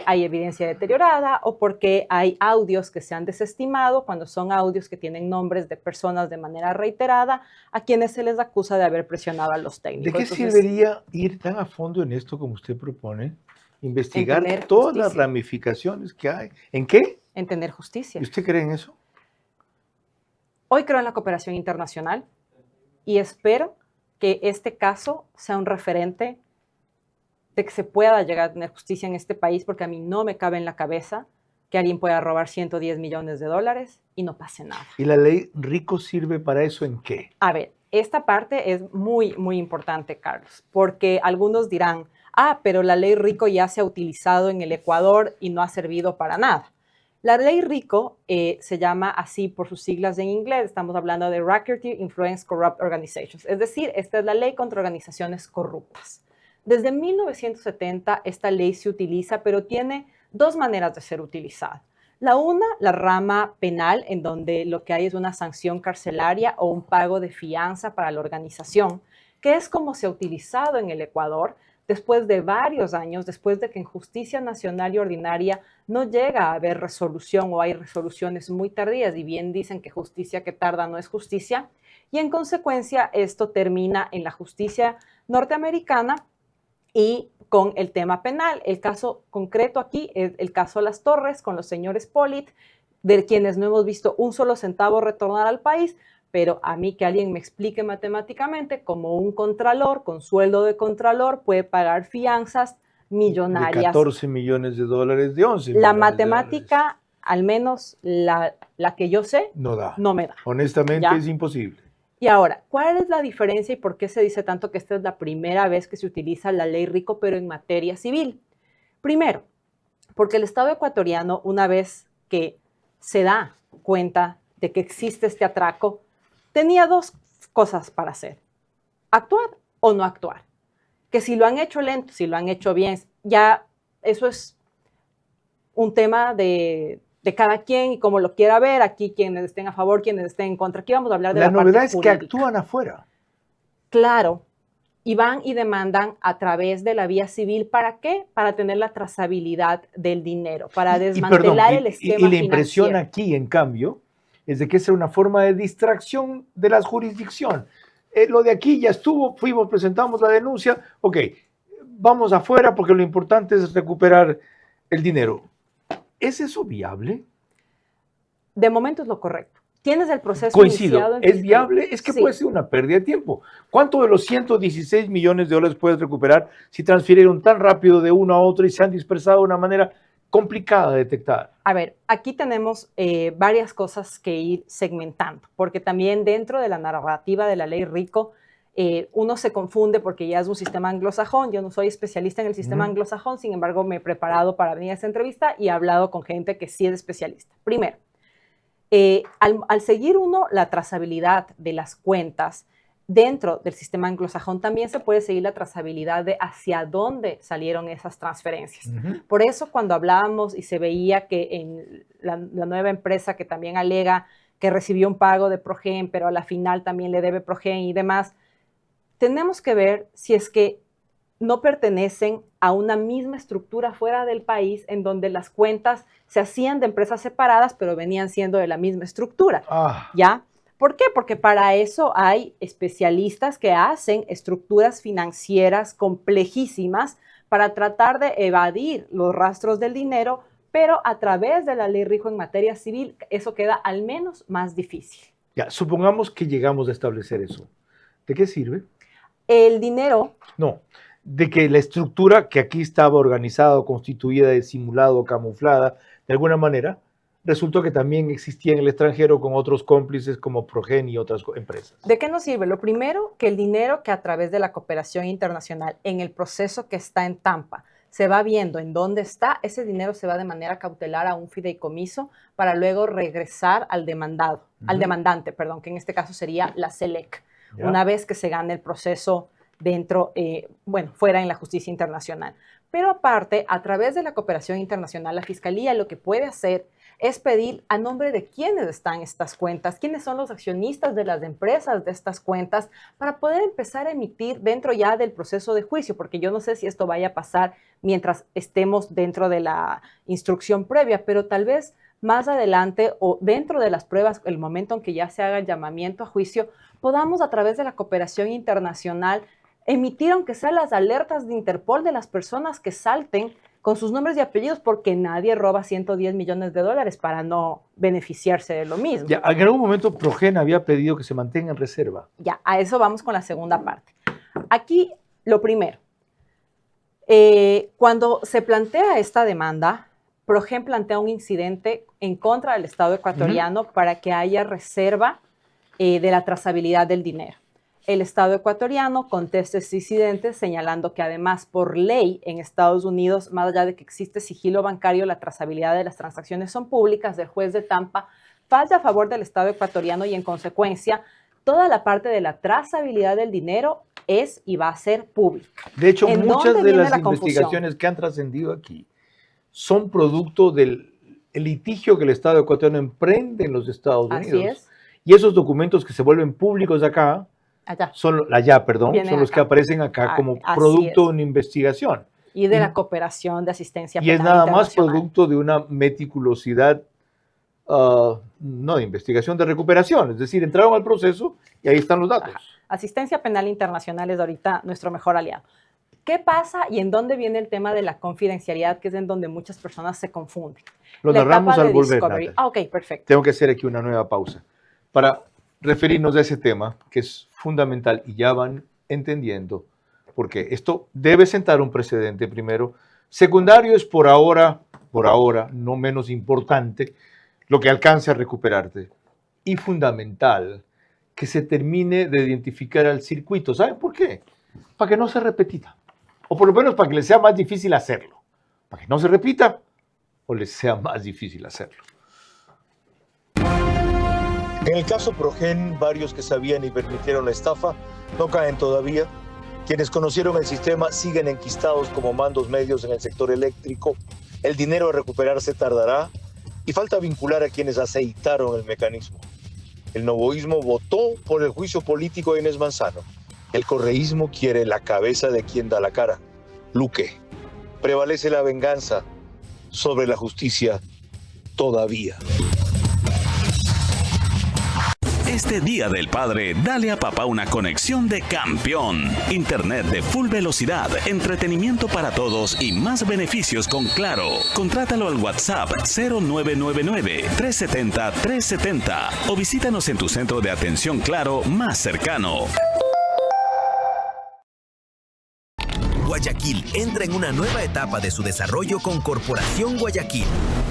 [SPEAKER 13] hay evidencia deteriorada o por qué hay audios que se han desestimado cuando son audios que tienen nombres de personas de manera reiterada a quienes se les acusa de haber presionado a los técnicos.
[SPEAKER 1] ¿De qué serviría ir tan a fondo en esto como usted propone? Investigar
[SPEAKER 13] En
[SPEAKER 1] todas las ramificaciones que hay. ¿En qué?
[SPEAKER 13] En tener justicia.
[SPEAKER 1] ¿Y usted cree en eso?
[SPEAKER 13] Hoy creo en la cooperación internacional y espero que este caso sea un referente de que se pueda llegar a tener justicia en este país, porque a mí no me cabe en la cabeza que alguien pueda robar 110 millones de dólares y no pase nada.
[SPEAKER 1] ¿Y la ley Rico sirve para eso en qué?
[SPEAKER 13] A ver, esta parte es muy, muy importante, Carlos, porque algunos dirán, pero la ley Rico ya se ha utilizado en el Ecuador y no ha servido para nada. La ley Rico se llama así por sus siglas en inglés, estamos hablando de Racketeer Influence Corrupt Organizations, es decir, esta es la ley contra organizaciones corruptas. Desde 1970 esta ley se utiliza, pero tiene dos maneras de ser utilizada. La una, la rama penal, en donde lo que hay es una sanción carcelaria o un pago de fianza para la organización, que es como se ha utilizado en el Ecuador después de varios años, después de que en justicia nacional y ordinaria no llega a haber resolución o hay resoluciones muy tardías, y bien dicen que justicia que tarda no es justicia, y en consecuencia esto termina en la justicia norteamericana y con el tema penal. El caso concreto aquí es el caso Las Torres con los señores Pollitt, de quienes no hemos visto un solo centavo retornar al país, pero a mí que alguien me explique matemáticamente cómo un contralor con sueldo de contralor puede pagar fianzas millonarias.
[SPEAKER 1] De 14 millones de dólares, de 11
[SPEAKER 13] La
[SPEAKER 1] millones
[SPEAKER 13] matemática, al menos la que yo sé, no me da.
[SPEAKER 1] Honestamente
[SPEAKER 13] ¿Ya?
[SPEAKER 1] es imposible.
[SPEAKER 13] Y ahora, ¿cuál es la diferencia y por qué se dice tanto que esta es la primera vez que se utiliza la ley Rico, pero en materia civil? Primero, porque el Estado ecuatoriano, una vez que se da cuenta de que existe este atraco, tenía dos cosas para hacer: actuar o no actuar. Que si lo han hecho lento, si lo han hecho bien, ya eso es un tema de cada quien y como lo quiera ver. Aquí quienes estén a favor, quienes estén en contra. Aquí vamos a hablar de la parte
[SPEAKER 1] novedad es que
[SPEAKER 13] jurídica.
[SPEAKER 1] actúan afuera.
[SPEAKER 13] Claro, y van y demandan a través de la vía civil. ¿Para qué? Para tener la trazabilidad del dinero, para desmantelar el esquema
[SPEAKER 1] y la impresión
[SPEAKER 13] financiero.
[SPEAKER 1] aquí, en cambio, es de que es una forma de distracción de la jurisdicción. Lo de aquí ya estuvo, fuimos, presentamos la denuncia, ok, vamos afuera porque lo importante es recuperar el dinero. ¿Es eso viable?
[SPEAKER 13] De momento es lo correcto. Tienes el proceso
[SPEAKER 1] Coincido,
[SPEAKER 13] iniciado en
[SPEAKER 1] ¿es
[SPEAKER 13] fiscalía.
[SPEAKER 1] viable? Es que
[SPEAKER 13] Sí.
[SPEAKER 1] puede ser una pérdida de tiempo. ¿Cuánto de los 116 millones de dólares puedes recuperar si transfirieron tan rápido de uno a otro y se han dispersado de una manera complicada de detectar?
[SPEAKER 13] A ver, aquí tenemos varias cosas que ir segmentando, porque también dentro de la narrativa de la ley Rico, uno se confunde porque ya es un sistema anglosajón. Yo no soy especialista en el sistema anglosajón, sin embargo me he preparado para venir a esta entrevista y he hablado con gente que sí es especialista. Primero, al seguir uno la trazabilidad de las cuentas dentro del sistema anglosajón, también se puede seguir la trazabilidad de hacia dónde salieron esas transferencias. Por eso cuando hablábamos y se veía que en la nueva empresa que también alega que recibió un pago de Progen, pero a la final también le debe Progen y demás, tenemos que ver si es que no pertenecen a una misma estructura fuera del país en donde las cuentas se hacían de empresas separadas, pero venían siendo de la misma estructura. ¿Ya? ¿Por qué? Porque para eso hay especialistas que hacen estructuras financieras complejísimas para tratar de evadir los rastros del dinero, pero a través de la ley Rijo en materia civil, eso queda al menos más difícil.
[SPEAKER 1] Ya, supongamos que llegamos a establecer eso. ¿De qué sirve?
[SPEAKER 13] El dinero...
[SPEAKER 1] No, de que la estructura que aquí estaba organizada, constituida, disimulada, camuflada, de alguna manera, resultó que también existía en el extranjero con otros cómplices como Progen y otras empresas.
[SPEAKER 13] ¿De qué nos sirve? Lo primero, que el dinero que a través de la cooperación internacional, en el proceso que está en Tampa, se va viendo en dónde está, ese dinero se va de manera cautelar a un fideicomiso para luego regresar al demandado, al demandante, perdón, que en este caso sería la SELEC, una vez que se gane el proceso dentro, fuera en la justicia internacional. Pero aparte, a través de la cooperación internacional, la Fiscalía lo que puede hacer es pedir a nombre de quiénes están estas cuentas, quiénes son los accionistas de las empresas de estas cuentas, para poder empezar a emitir dentro ya del proceso de juicio, porque yo no sé si esto vaya a pasar mientras estemos dentro de la instrucción previa, pero tal vez más adelante o dentro de las pruebas, el momento en que ya se haga el llamamiento a juicio, podamos a través de la cooperación internacional emitir, aunque sea las alertas de Interpol de las personas que salten con sus nombres y apellidos, porque nadie roba 110 millones de dólares para no beneficiarse de lo mismo.
[SPEAKER 1] Ya, en algún momento Progen había pedido que se mantenga en reserva.
[SPEAKER 13] Ya, a eso vamos con la segunda parte. Aquí, lo primero, cuando se plantea esta demanda, Progen plantea un incidente en contra del Estado ecuatoriano para que haya reserva de la trazabilidad del dinero. El Estado ecuatoriano contesta este incidente señalando que además por ley en Estados Unidos, más allá de que existe sigilo bancario, la trazabilidad de las transacciones son públicas. El juez de Tampa falla a favor del Estado ecuatoriano y en consecuencia toda la parte de la trazabilidad del dinero es y va a ser pública.
[SPEAKER 1] De hecho, muchas de las investigaciones que han trascendido aquí son producto del litigio que el Estado ecuatoriano emprende en los Estados Unidos.
[SPEAKER 13] Así es.
[SPEAKER 1] Y esos documentos que se vuelven públicos acá, son los que aparecen acá como producto de una investigación.
[SPEAKER 13] Y de la cooperación de asistencia penal
[SPEAKER 1] y es nada más producto de una meticulosidad, no de investigación, de recuperación. Es decir, entraron al proceso y ahí están los datos.
[SPEAKER 13] Asistencia penal internacional es ahorita nuestro mejor aliado. ¿Qué pasa y en dónde viene el tema de la confidencialidad, que es en donde muchas personas se confunden?
[SPEAKER 1] Lo narramos al volver.
[SPEAKER 13] Ok, perfecto.
[SPEAKER 1] Tengo que hacer aquí una nueva pausa para referirnos a ese tema que es fundamental y ya van entendiendo, porque esto debe sentar un precedente primero. Secundario es por ahora, no menos importante, lo que alcance a recuperarte. Y fundamental, que se termine de identificar al circuito. ¿Saben por qué? Para que no se repita. O por lo menos para que les sea más difícil hacerlo. Para que no se repita o les sea más difícil hacerlo.
[SPEAKER 15] En el caso Progen, varios que sabían y permitieron la estafa no caen todavía. Quienes conocieron el sistema siguen enquistados como mandos medios en el sector eléctrico. El dinero a recuperarse tardará y falta vincular a quienes aceitaron el mecanismo. El novoísmo votó por el juicio político de Inés Manzano. El correísmo quiere la cabeza de quien da la cara, Luque. Prevalece la venganza sobre la justicia todavía.
[SPEAKER 4] Este Día del Padre, dale a papá una conexión de campeón. Internet de full velocidad, entretenimiento para todos y más beneficios con Claro. Contrátalo al WhatsApp 0999-370-370 o visítanos en tu centro de atención Claro más cercano.
[SPEAKER 5] Guayaquil entra en una nueva etapa de su desarrollo con Corporación Guayaquil.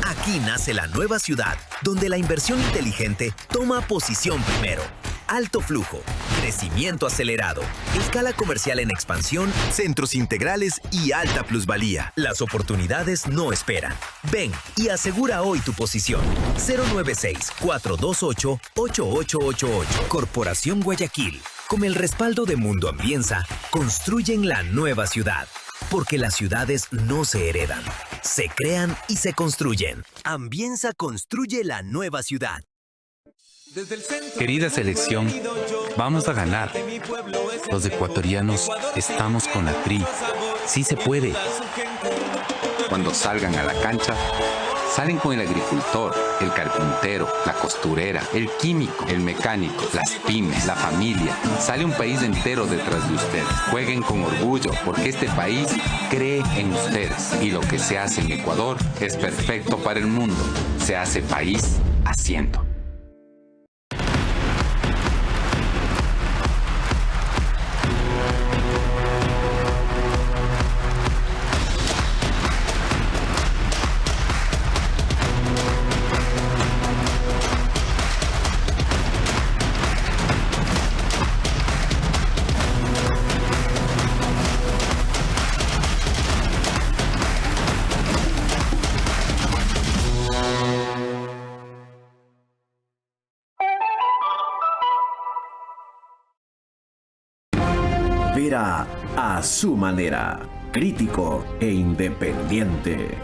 [SPEAKER 5] Aquí nace la nueva ciudad, donde la inversión inteligente toma posición primero. Alto flujo, crecimiento acelerado, escala comercial en expansión, centros integrales y alta plusvalía. Las oportunidades no esperan. Ven y asegura hoy tu posición. 096-428-8888. Corporación Guayaquil. Con el respaldo de Mundo Ambienza, construyen la nueva ciudad. Porque las ciudades no se heredan, se crean y se construyen. Ambienza construye la nueva ciudad.
[SPEAKER 6] Querida selección, vamos a ganar. Los ecuatorianos estamos con la TRI. Sí se puede. Cuando salgan a la cancha, salen con el agricultor, el carpintero, la costurera, el químico, el mecánico, las pymes, la familia. Sale un país entero detrás de ustedes. Jueguen con orgullo, porque este país cree en ustedes. Y lo que se hace en Ecuador es perfecto para el mundo. Se hace país haciendo.
[SPEAKER 7] Vera a su manera, crítico e independiente.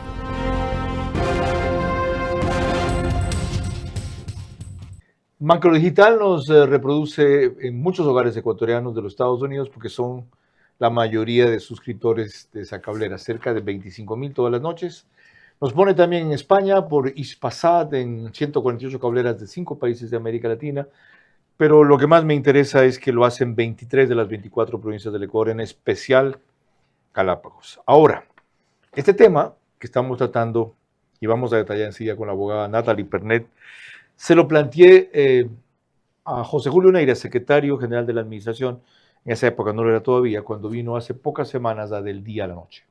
[SPEAKER 1] Macro Digital nos reproduce en muchos hogares ecuatorianos de los Estados Unidos porque son la mayoría de suscriptores de esa cablera, cerca de 25,000 todas las noches. Nos pone también en España por Hispasat en 148 cableras de 5 países de América Latina. Pero lo que más me interesa es que lo hacen 23 de las 24 provincias del Ecuador, en especial Galápagos. Ahora, este tema que estamos tratando, y vamos a detallar enseguida con la abogada Natalie Pernet, se lo planteé a José Julio Neira, secretario general de la administración, en esa época no lo era todavía, cuando vino hace pocas semanas a Del Día a la Noche.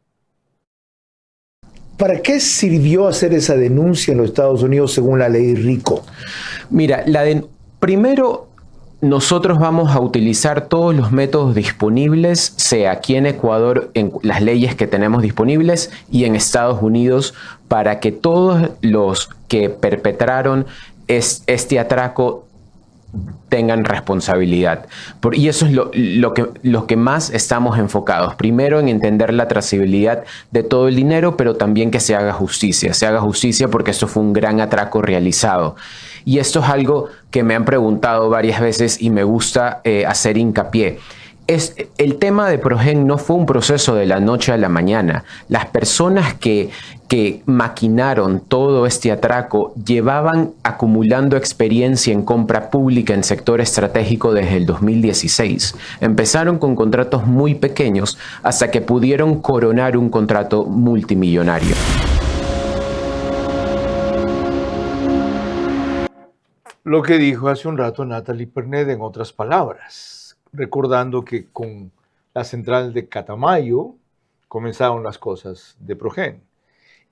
[SPEAKER 21] ¿Para qué sirvió hacer esa denuncia en los Estados Unidos según la ley RICO?
[SPEAKER 22] Mira, primero nosotros vamos a utilizar todos los métodos disponibles, sea aquí en Ecuador, en las leyes que tenemos disponibles, y en Estados Unidos, para que todos los que perpetraron este atraco tengan responsabilidad. Y eso es lo que más estamos enfocados. Primero en entender la trazabilidad de todo el dinero, pero también que se haga justicia. Se haga justicia porque esto fue un gran atraco realizado. Y esto es algo que me han preguntado varias veces y me gusta hacer hincapié. El tema de Progen no fue un proceso de la noche a la mañana. Las personas que maquinaron todo este atraco llevaban acumulando experiencia en compra pública en sector estratégico desde el 2016. Empezaron con contratos muy pequeños hasta que pudieron coronar un contrato multimillonario.
[SPEAKER 1] Lo que dijo hace un rato Natalie Pernet, en otras palabras, recordando que con la central de Catamayo comenzaron las cosas de Progen.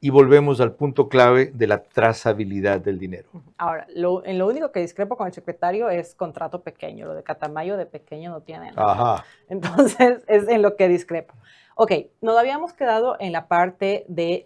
[SPEAKER 1] Y volvemos al punto clave de la trazabilidad del dinero.
[SPEAKER 13] Ahora, en lo único que discrepo con el secretario es contrato pequeño. Lo de Catamayo de pequeño no tiene nada.
[SPEAKER 1] Ajá.
[SPEAKER 13] Entonces, es en lo que discrepo. Ok, nos habíamos quedado en la parte de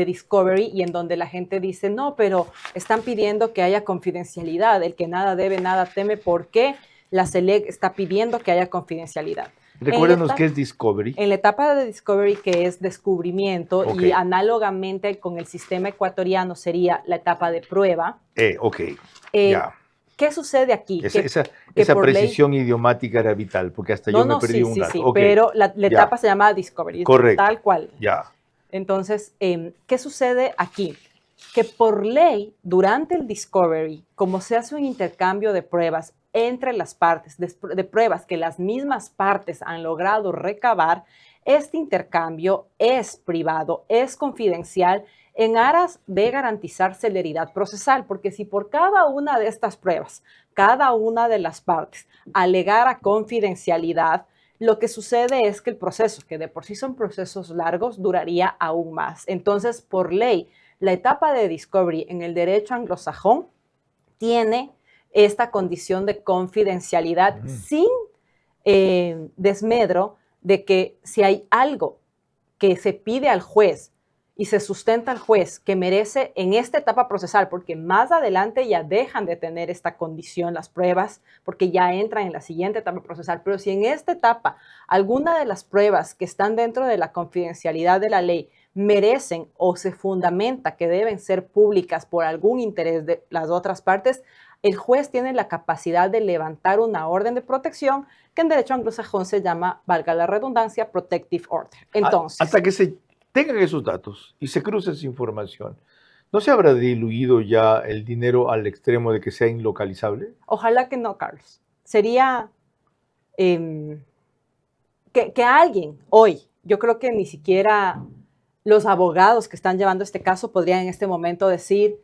[SPEAKER 13] Discovery, y en donde la gente dice, no, pero están pidiendo que haya confidencialidad. El que nada debe, nada teme. ¿Por qué la SELEC está pidiendo que haya confidencialidad?
[SPEAKER 1] Recuérdenos qué es Discovery.
[SPEAKER 13] En la etapa de Discovery, que es descubrimiento, y análogamente con el sistema ecuatoriano sería la etapa de prueba.
[SPEAKER 1] Ya.
[SPEAKER 13] ¿Qué sucede aquí?
[SPEAKER 1] Esa precisión idiomática era vital, porque hasta yo me perdí un rato.
[SPEAKER 13] Sí, pero la etapa se llama Discovery.
[SPEAKER 1] Correcto.
[SPEAKER 13] Tal cual.
[SPEAKER 1] Ya.
[SPEAKER 13] Entonces, ¿qué sucede aquí? Que por ley, durante el Discovery, como se hace un intercambio de pruebas entre las partes, de pruebas que las mismas partes han logrado recabar, este intercambio es privado, es confidencial, en aras de garantizar celeridad procesal, porque si por cada una de estas pruebas, cada una de las partes alegara confidencialidad, lo que sucede es que el proceso, que de por sí son procesos largos, duraría aún más. Entonces, por ley, la etapa de Discovery en el derecho anglosajón tiene esta condición de confidencialidad sin desmedro de que si hay algo que se pide al juez y se sustenta al juez que merece en esta etapa procesal, porque más adelante ya dejan de tener esta condición las pruebas, porque ya entran en la siguiente etapa procesal, pero si en esta etapa alguna de las pruebas que están dentro de la confidencialidad de la ley merecen o se fundamenta que deben ser públicas por algún interés de las otras partes, el juez tiene la capacidad de levantar una orden de protección que en derecho anglosajón se llama, valga la redundancia, protective order. Entonces,
[SPEAKER 1] hasta que se tengan esos datos y se cruce esa información, ¿no se habrá diluido ya el dinero al extremo de que sea inlocalizable?
[SPEAKER 13] Ojalá que no, Carlos. Sería que alguien hoy, yo creo que ni siquiera los abogados que están llevando este caso podrían en este momento decir,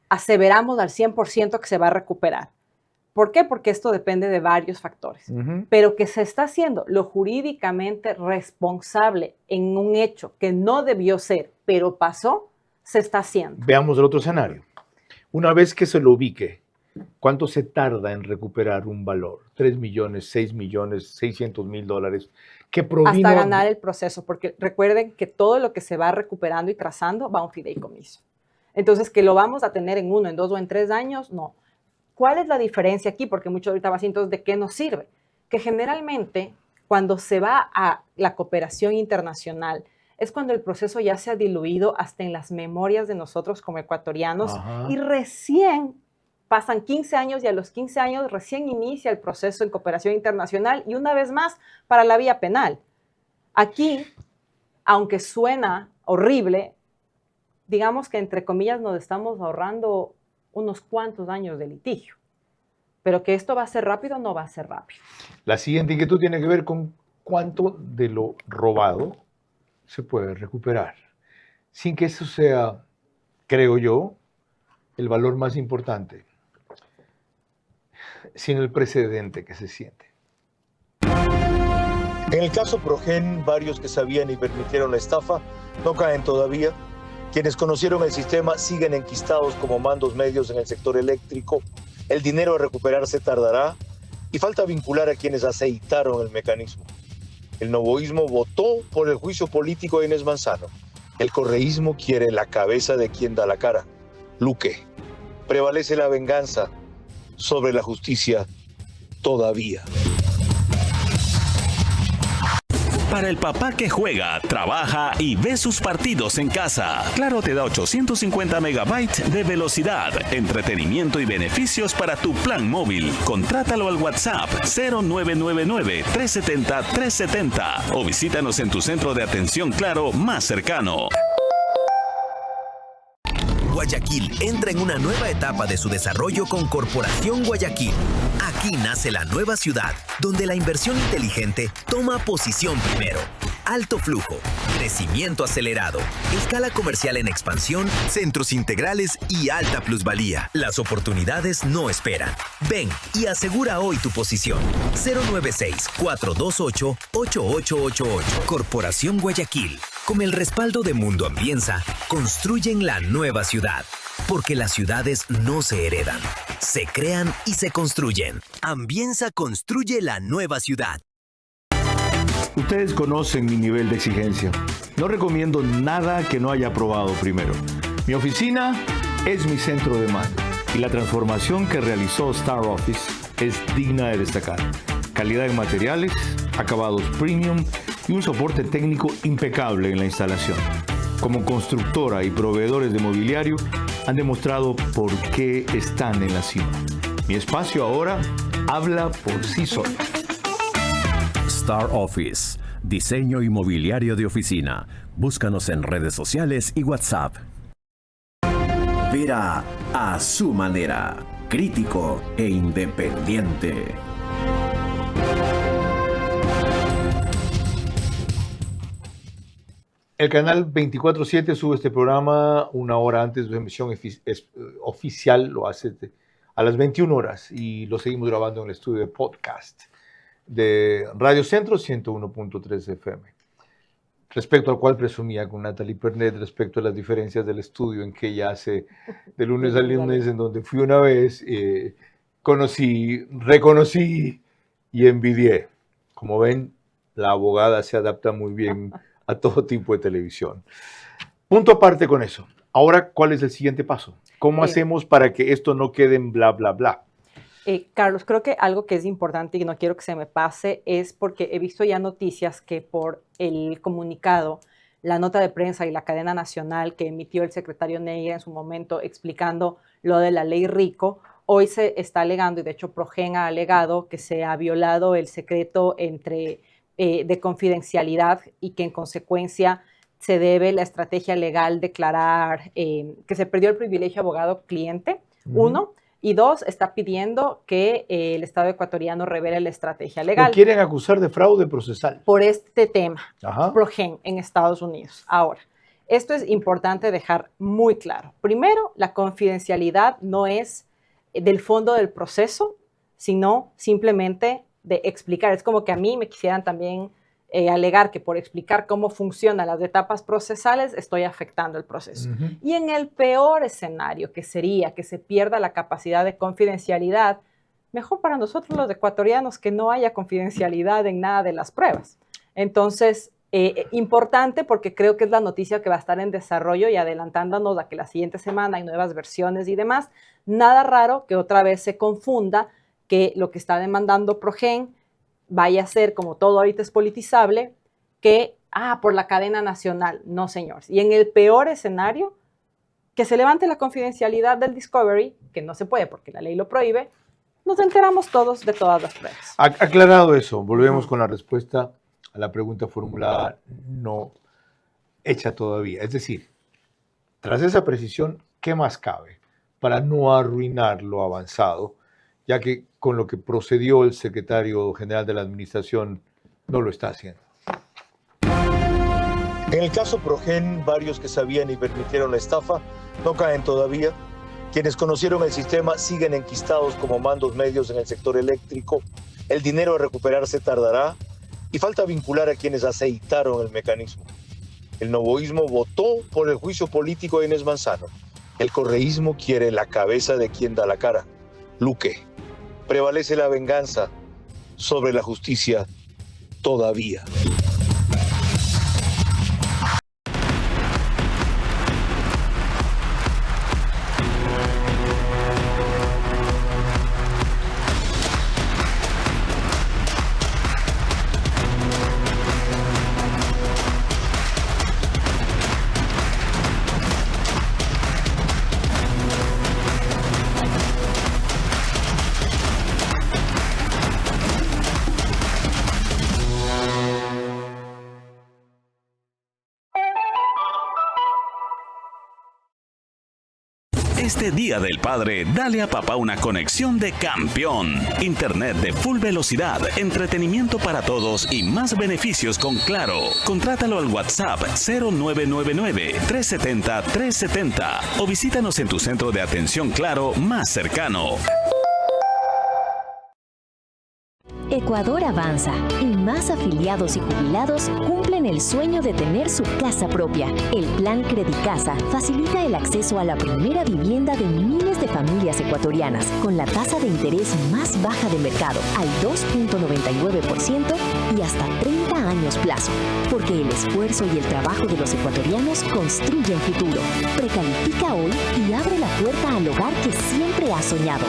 [SPEAKER 13] aseveramos al 100% que se va a recuperar. ¿Por qué? Porque esto depende de varios factores. Pero que se está haciendo lo jurídicamente responsable en un hecho que no debió ser, pero pasó, se está haciendo.
[SPEAKER 1] Veamos el otro escenario. Una vez que se lo ubique, ¿cuánto se tarda en recuperar un valor? 3 millones, 6 millones, 600 mil dólares. Que provino...
[SPEAKER 13] Hasta ganar el proceso, porque recuerden que todo lo que se va recuperando y trazando va a un fideicomiso. Entonces, que lo vamos a tener en 1, en 2 o en 3 años, no. ¿Cuál es la diferencia aquí? Porque muchos ahorita van a decir, entonces, ¿de qué nos sirve? Que generalmente, cuando se va a la cooperación internacional, es cuando el proceso ya se ha diluido hasta en las memorias de nosotros como ecuatorianos. Ajá. Y recién pasan 15 años y a los 15 años recién inicia el proceso en cooperación internacional y una vez más para la vía penal. Aquí, aunque suena horrible, digamos que entre comillas nos estamos ahorrando unos cuantos años de litigio. Pero que esto va a ser rápido, no va a ser rápido.
[SPEAKER 1] La siguiente inquietud tiene que ver con cuánto de lo robado se puede recuperar, sin que eso sea, creo yo, el valor más importante, sino el precedente que se siente.
[SPEAKER 15] En el caso Progen, varios que sabían y permitieron la estafa no caen todavía. Quienes conocieron el sistema siguen enquistados como mandos medios en el sector eléctrico. El dinero a recuperarse tardará y falta vincular a quienes aceitaron el mecanismo. El novoísmo votó por el juicio político de Inés Manzano. El correísmo quiere la cabeza de quien da la cara, Luque. Prevalece la venganza sobre la justicia todavía.
[SPEAKER 4] Para el papá que juega, trabaja y ve sus partidos en casa, Claro te da 850 megabytes de velocidad, entretenimiento y beneficios para tu plan móvil. Contrátalo al WhatsApp 0999-370-370 o visítanos en tu centro de atención Claro más cercano.
[SPEAKER 5] Guayaquil entra en una nueva etapa de su desarrollo con Corporación Guayaquil. Aquí nace la nueva ciudad, donde la inversión inteligente toma posición primero. Alto flujo, crecimiento acelerado, escala comercial en expansión, centros integrales y alta plusvalía. Las oportunidades no esperan. Ven y asegura hoy tu posición. 096-428-8888. Corporación Guayaquil. Con el respaldo de Mundo Ambienza, construyen la nueva ciudad. Porque las ciudades no se heredan, se crean y se construyen. Ambienza construye la nueva ciudad.
[SPEAKER 1] Ustedes conocen mi nivel de exigencia. No recomiendo nada que no haya probado primero. Mi oficina es mi centro de mando y la transformación que realizó Star Office es digna de destacar. Calidad en materiales, acabados premium y un soporte técnico impecable en la instalación. Como constructora y proveedores de mobiliario, han demostrado por qué están en la cima. Mi espacio ahora habla por sí solo.
[SPEAKER 7] Star Office, diseño inmobiliario de oficina. Búscanos en redes sociales y WhatsApp. Vera a su manera, crítico e independiente.
[SPEAKER 1] El canal 24/7 sube este programa una hora antes de su emisión oficial, lo hace a las 21 horas y lo seguimos grabando en el estudio de podcast de Radio Centro 101.3 FM. Respecto al cual presumía con Natalie Pernet respecto a las diferencias del estudio en que ella hace de lunes a lunes, en donde fui una vez, conocí, reconocí y envidié. Como ven, la abogada se adapta muy bien a todo tipo de televisión. Punto aparte con eso. Ahora, ¿cuál es el siguiente paso? ¿Cómo hacemos para que esto no quede en bla, bla, bla?
[SPEAKER 13] Carlos, creo que algo que es importante y no quiero que se me pase es porque he visto ya noticias que por el comunicado, la nota de prensa y la cadena nacional que emitió el secretario Neyra en su momento explicando lo de la ley Rico, hoy se está alegando, y de hecho Progen ha alegado que se ha violado el secreto de confidencialidad y que en consecuencia se debe la estrategia legal declarar que se perdió el privilegio abogado-cliente, uno, y dos, está pidiendo que el Estado ecuatoriano revele la estrategia legal.
[SPEAKER 1] Lo quieren acusar de fraude procesal.
[SPEAKER 13] Por este tema,
[SPEAKER 1] Ajá.
[SPEAKER 13] Progen en Estados Unidos. Ahora, esto es importante dejar muy claro. Primero, la confidencialidad no es del fondo del proceso, sino simplemente de explicar. Es como que a mí me quisieran también alegar que por explicar cómo funcionan las etapas procesales estoy afectando el proceso. Y en el peor escenario, que sería que se pierda la capacidad de confidencialidad, mejor para nosotros los ecuatorianos que no haya confidencialidad en nada de las pruebas. Entonces, importante porque creo que es la noticia que va a estar en desarrollo y adelantándonos a que la siguiente semana hay nuevas versiones y demás. Nada raro que otra vez se confunda que lo que está demandando Progen vaya a ser, como todo ahorita es politizable, que, por la cadena nacional. No, señores. Y en el peor escenario, que se levante la confidencialidad del Discovery, que no se puede porque la ley lo prohíbe, nos enteramos todos de todas las pruebas.
[SPEAKER 1] Aclarado eso, volvemos con la respuesta a la pregunta formulada no hecha todavía. Es decir, tras esa precisión, ¿qué más cabe para no arruinar lo avanzado? Ya que con lo que procedió el secretario general de la administración no lo está haciendo.
[SPEAKER 15] En el caso Progen, varios que sabían y permitieron la estafa no caen todavía. Quienes conocieron el sistema siguen enquistados como mandos medios en el sector eléctrico. El dinero a recuperarse tardará y falta vincular a quienes aceitaron el mecanismo. El novoísmo votó por el juicio político de Inés Manzano. El correísmo quiere la cabeza de quien da la cara, Luque. Prevalece la venganza sobre la justicia todavía.
[SPEAKER 4] Este Día del Padre, dale a papá una conexión de campeón. Internet de full velocidad, entretenimiento para todos y más beneficios con Claro. Contrátalo al WhatsApp 0999-370-370 o visítanos en tu centro de atención Claro más cercano.
[SPEAKER 16] Ecuador avanza y más afiliados y jubilados cumplen el sueño de tener su casa propia. El Plan Credicasa facilita el acceso a la primera vivienda de miles de familias ecuatorianas con la tasa de interés más baja del mercado, al 2.99% y hasta 30 años plazo. Porque el esfuerzo y el trabajo de los ecuatorianos construyen futuro. Precalifica hoy y abre la puerta al hogar que siempre has soñado.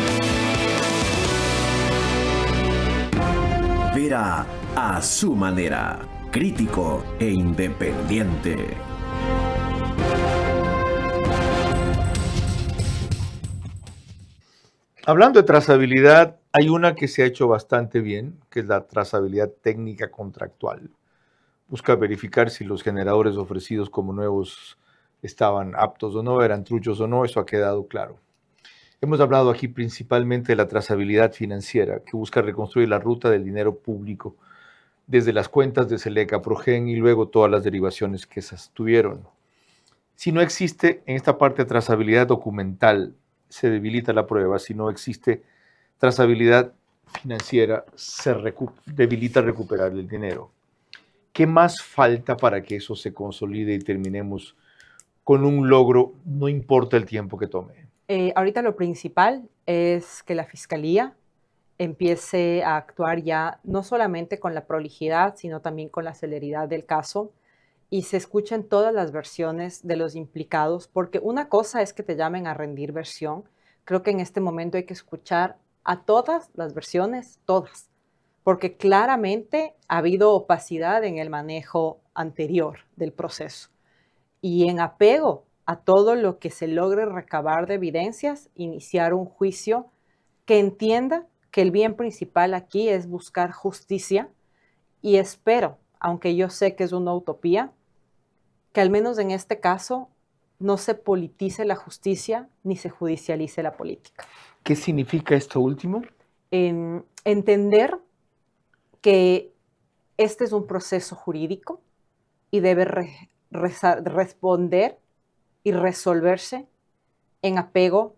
[SPEAKER 7] Vera a su manera, crítico e independiente.
[SPEAKER 1] Hablando de trazabilidad, hay una que se ha hecho bastante bien, que es la trazabilidad técnica contractual. Busca verificar si los generadores ofrecidos como nuevos estaban aptos o no, eran truchos o no, eso ha quedado claro. Hemos hablado aquí principalmente de la trazabilidad financiera, que busca reconstruir la ruta del dinero público desde las cuentas de Seleca, Progen y luego todas las derivaciones que esas tuvieron. Si no existe en esta parte de trazabilidad documental, se debilita la prueba. Si no existe trazabilidad financiera, se debilita recuperar el dinero. ¿Qué más falta para que eso se consolide y terminemos con un logro, no importa el tiempo que tome?
[SPEAKER 13] Ahorita lo principal es que la Fiscalía empiece a actuar ya no solamente con la prolijidad, sino también con la celeridad del caso y se escuchen todas las versiones de los implicados, porque una cosa es que te llamen a rendir versión. Creo que en este momento hay que escuchar a todas las versiones, todas, porque claramente ha habido opacidad en el manejo anterior del proceso y en apego a todo lo que se logre recabar de evidencias, iniciar un juicio que entienda que el bien principal aquí es buscar justicia y espero, aunque yo sé que es una utopía, que al menos en este caso no se politice la justicia ni se judicialice la política.
[SPEAKER 1] ¿Qué significa esto último?
[SPEAKER 13] Entender que este es un proceso jurídico y debe responder y resolverse en apego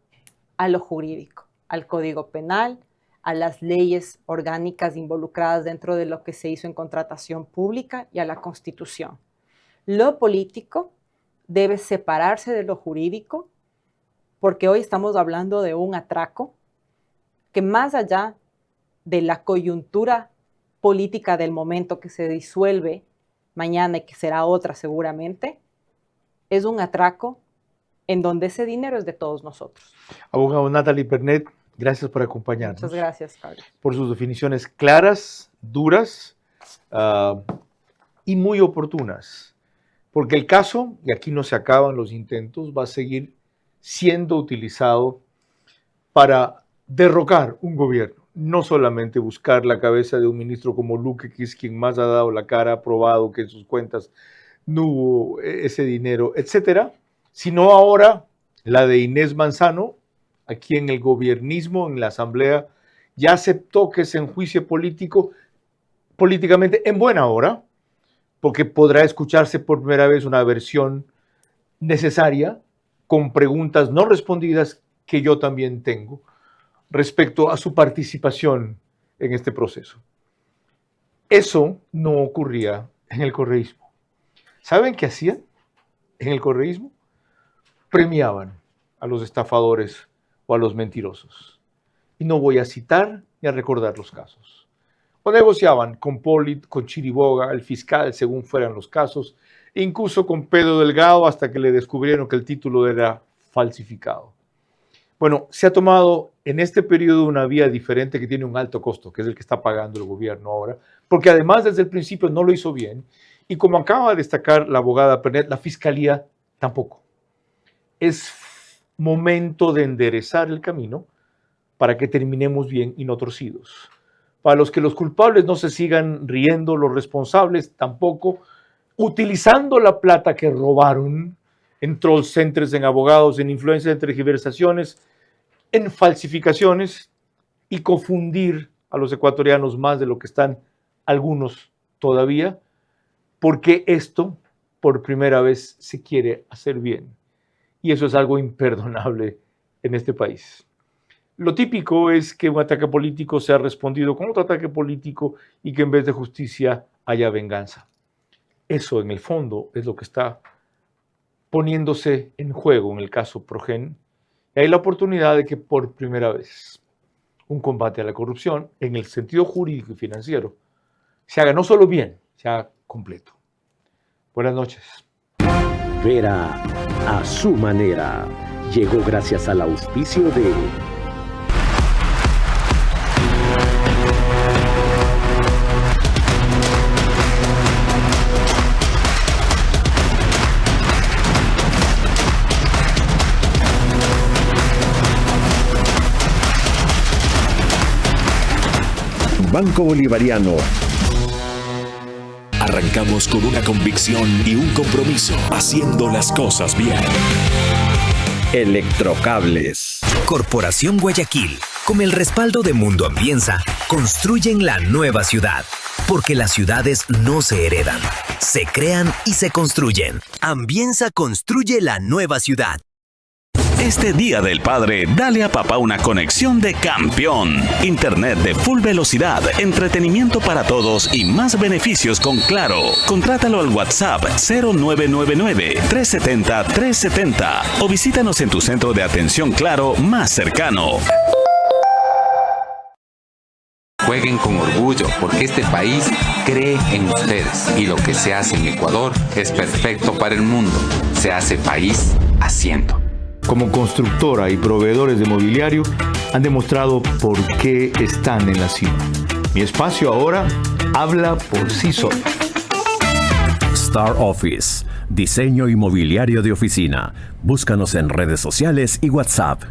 [SPEAKER 13] a lo jurídico, al Código Penal, a las leyes orgánicas involucradas dentro de lo que se hizo en contratación pública y a la Constitución. Lo político debe separarse de lo jurídico porque hoy estamos hablando de un atraco que más allá de la coyuntura política del momento que se disuelve mañana y que será otra seguramente, es un atraco en donde ese dinero es de todos nosotros.
[SPEAKER 1] Abogado Natalie Pernet, gracias por acompañarnos.
[SPEAKER 13] Muchas gracias, Carlos.
[SPEAKER 1] Por sus definiciones claras, duras y muy oportunas. Porque el caso, y aquí no se acaban los intentos, va a seguir siendo utilizado para derrocar un gobierno. No solamente buscar la cabeza de un ministro como Luque, que es quien más ha dado la cara, ha probado que en sus cuentas no hubo ese dinero, etcétera, sino ahora la de Inés Manzano, a quien el gobiernismo en la Asamblea ya aceptó que se enjuicie políticamente en buena hora, porque podrá escucharse por primera vez una versión necesaria con preguntas no respondidas que yo también tengo respecto a su participación en este proceso. Eso no ocurría en el correísmo. ¿Saben qué hacían en el correísmo? Premiaban a los estafadores o a los mentirosos. Y no voy a citar ni a recordar los casos. O negociaban con Polit, con Chiriboga, el fiscal, según fueran los casos, e incluso con Pedro Delgado hasta que le descubrieron que el título era falsificado. Bueno, se ha tomado en este periodo una vía diferente que tiene un alto costo, que es el que está pagando el gobierno ahora, porque además desde el principio no lo hizo bien, y como acaba de destacar la abogada Pernet, la Fiscalía tampoco. Es momento de enderezar el camino para que terminemos bien y no torcidos. Para los que los culpables no se sigan riendo, los responsables tampoco, utilizando la plata que robaron en troll centers, en abogados, en influencias, en tergiversaciones, en falsificaciones y confundir a los ecuatorianos más de lo que están algunos todavía, porque esto por primera vez se quiere hacer bien. Y eso es algo imperdonable en este país. Lo típico es que un ataque político sea respondido con otro ataque político y que en vez de justicia haya venganza. Eso en el fondo es lo que está poniéndose en juego en el caso Progen. Y hay la oportunidad de que por primera vez un combate a la corrupción en el sentido jurídico y financiero se haga no solo bien, se haga completo. Buenas noches.
[SPEAKER 7] Vera a su manera. Llegó gracias al auspicio de Banco Bolivariano.
[SPEAKER 17] Arrancamos con una convicción y un compromiso, haciendo las cosas bien.
[SPEAKER 7] Electrocables.
[SPEAKER 5] Corporación Guayaquil, con el respaldo de Mundo Ambienza, construyen la nueva ciudad. Porque las ciudades no se heredan, se crean y se construyen. Ambienza construye la nueva ciudad.
[SPEAKER 4] Este Día del Padre, dale a papá una conexión de campeón. Internet de full velocidad, entretenimiento para todos y más beneficios con Claro. Contrátalo al WhatsApp 0999-370-370 o visítanos en tu centro de atención Claro más cercano.
[SPEAKER 6] Jueguen con orgullo porque este país cree en ustedes y lo que se hace en Ecuador es perfecto para el mundo. Se hace país haciendo.
[SPEAKER 1] Como constructora y proveedores de mobiliario, han demostrado por qué están en la cima. Mi espacio ahora habla por sí solo.
[SPEAKER 7] Star Office, diseño inmobiliario de oficina. Búscanos en redes sociales y WhatsApp.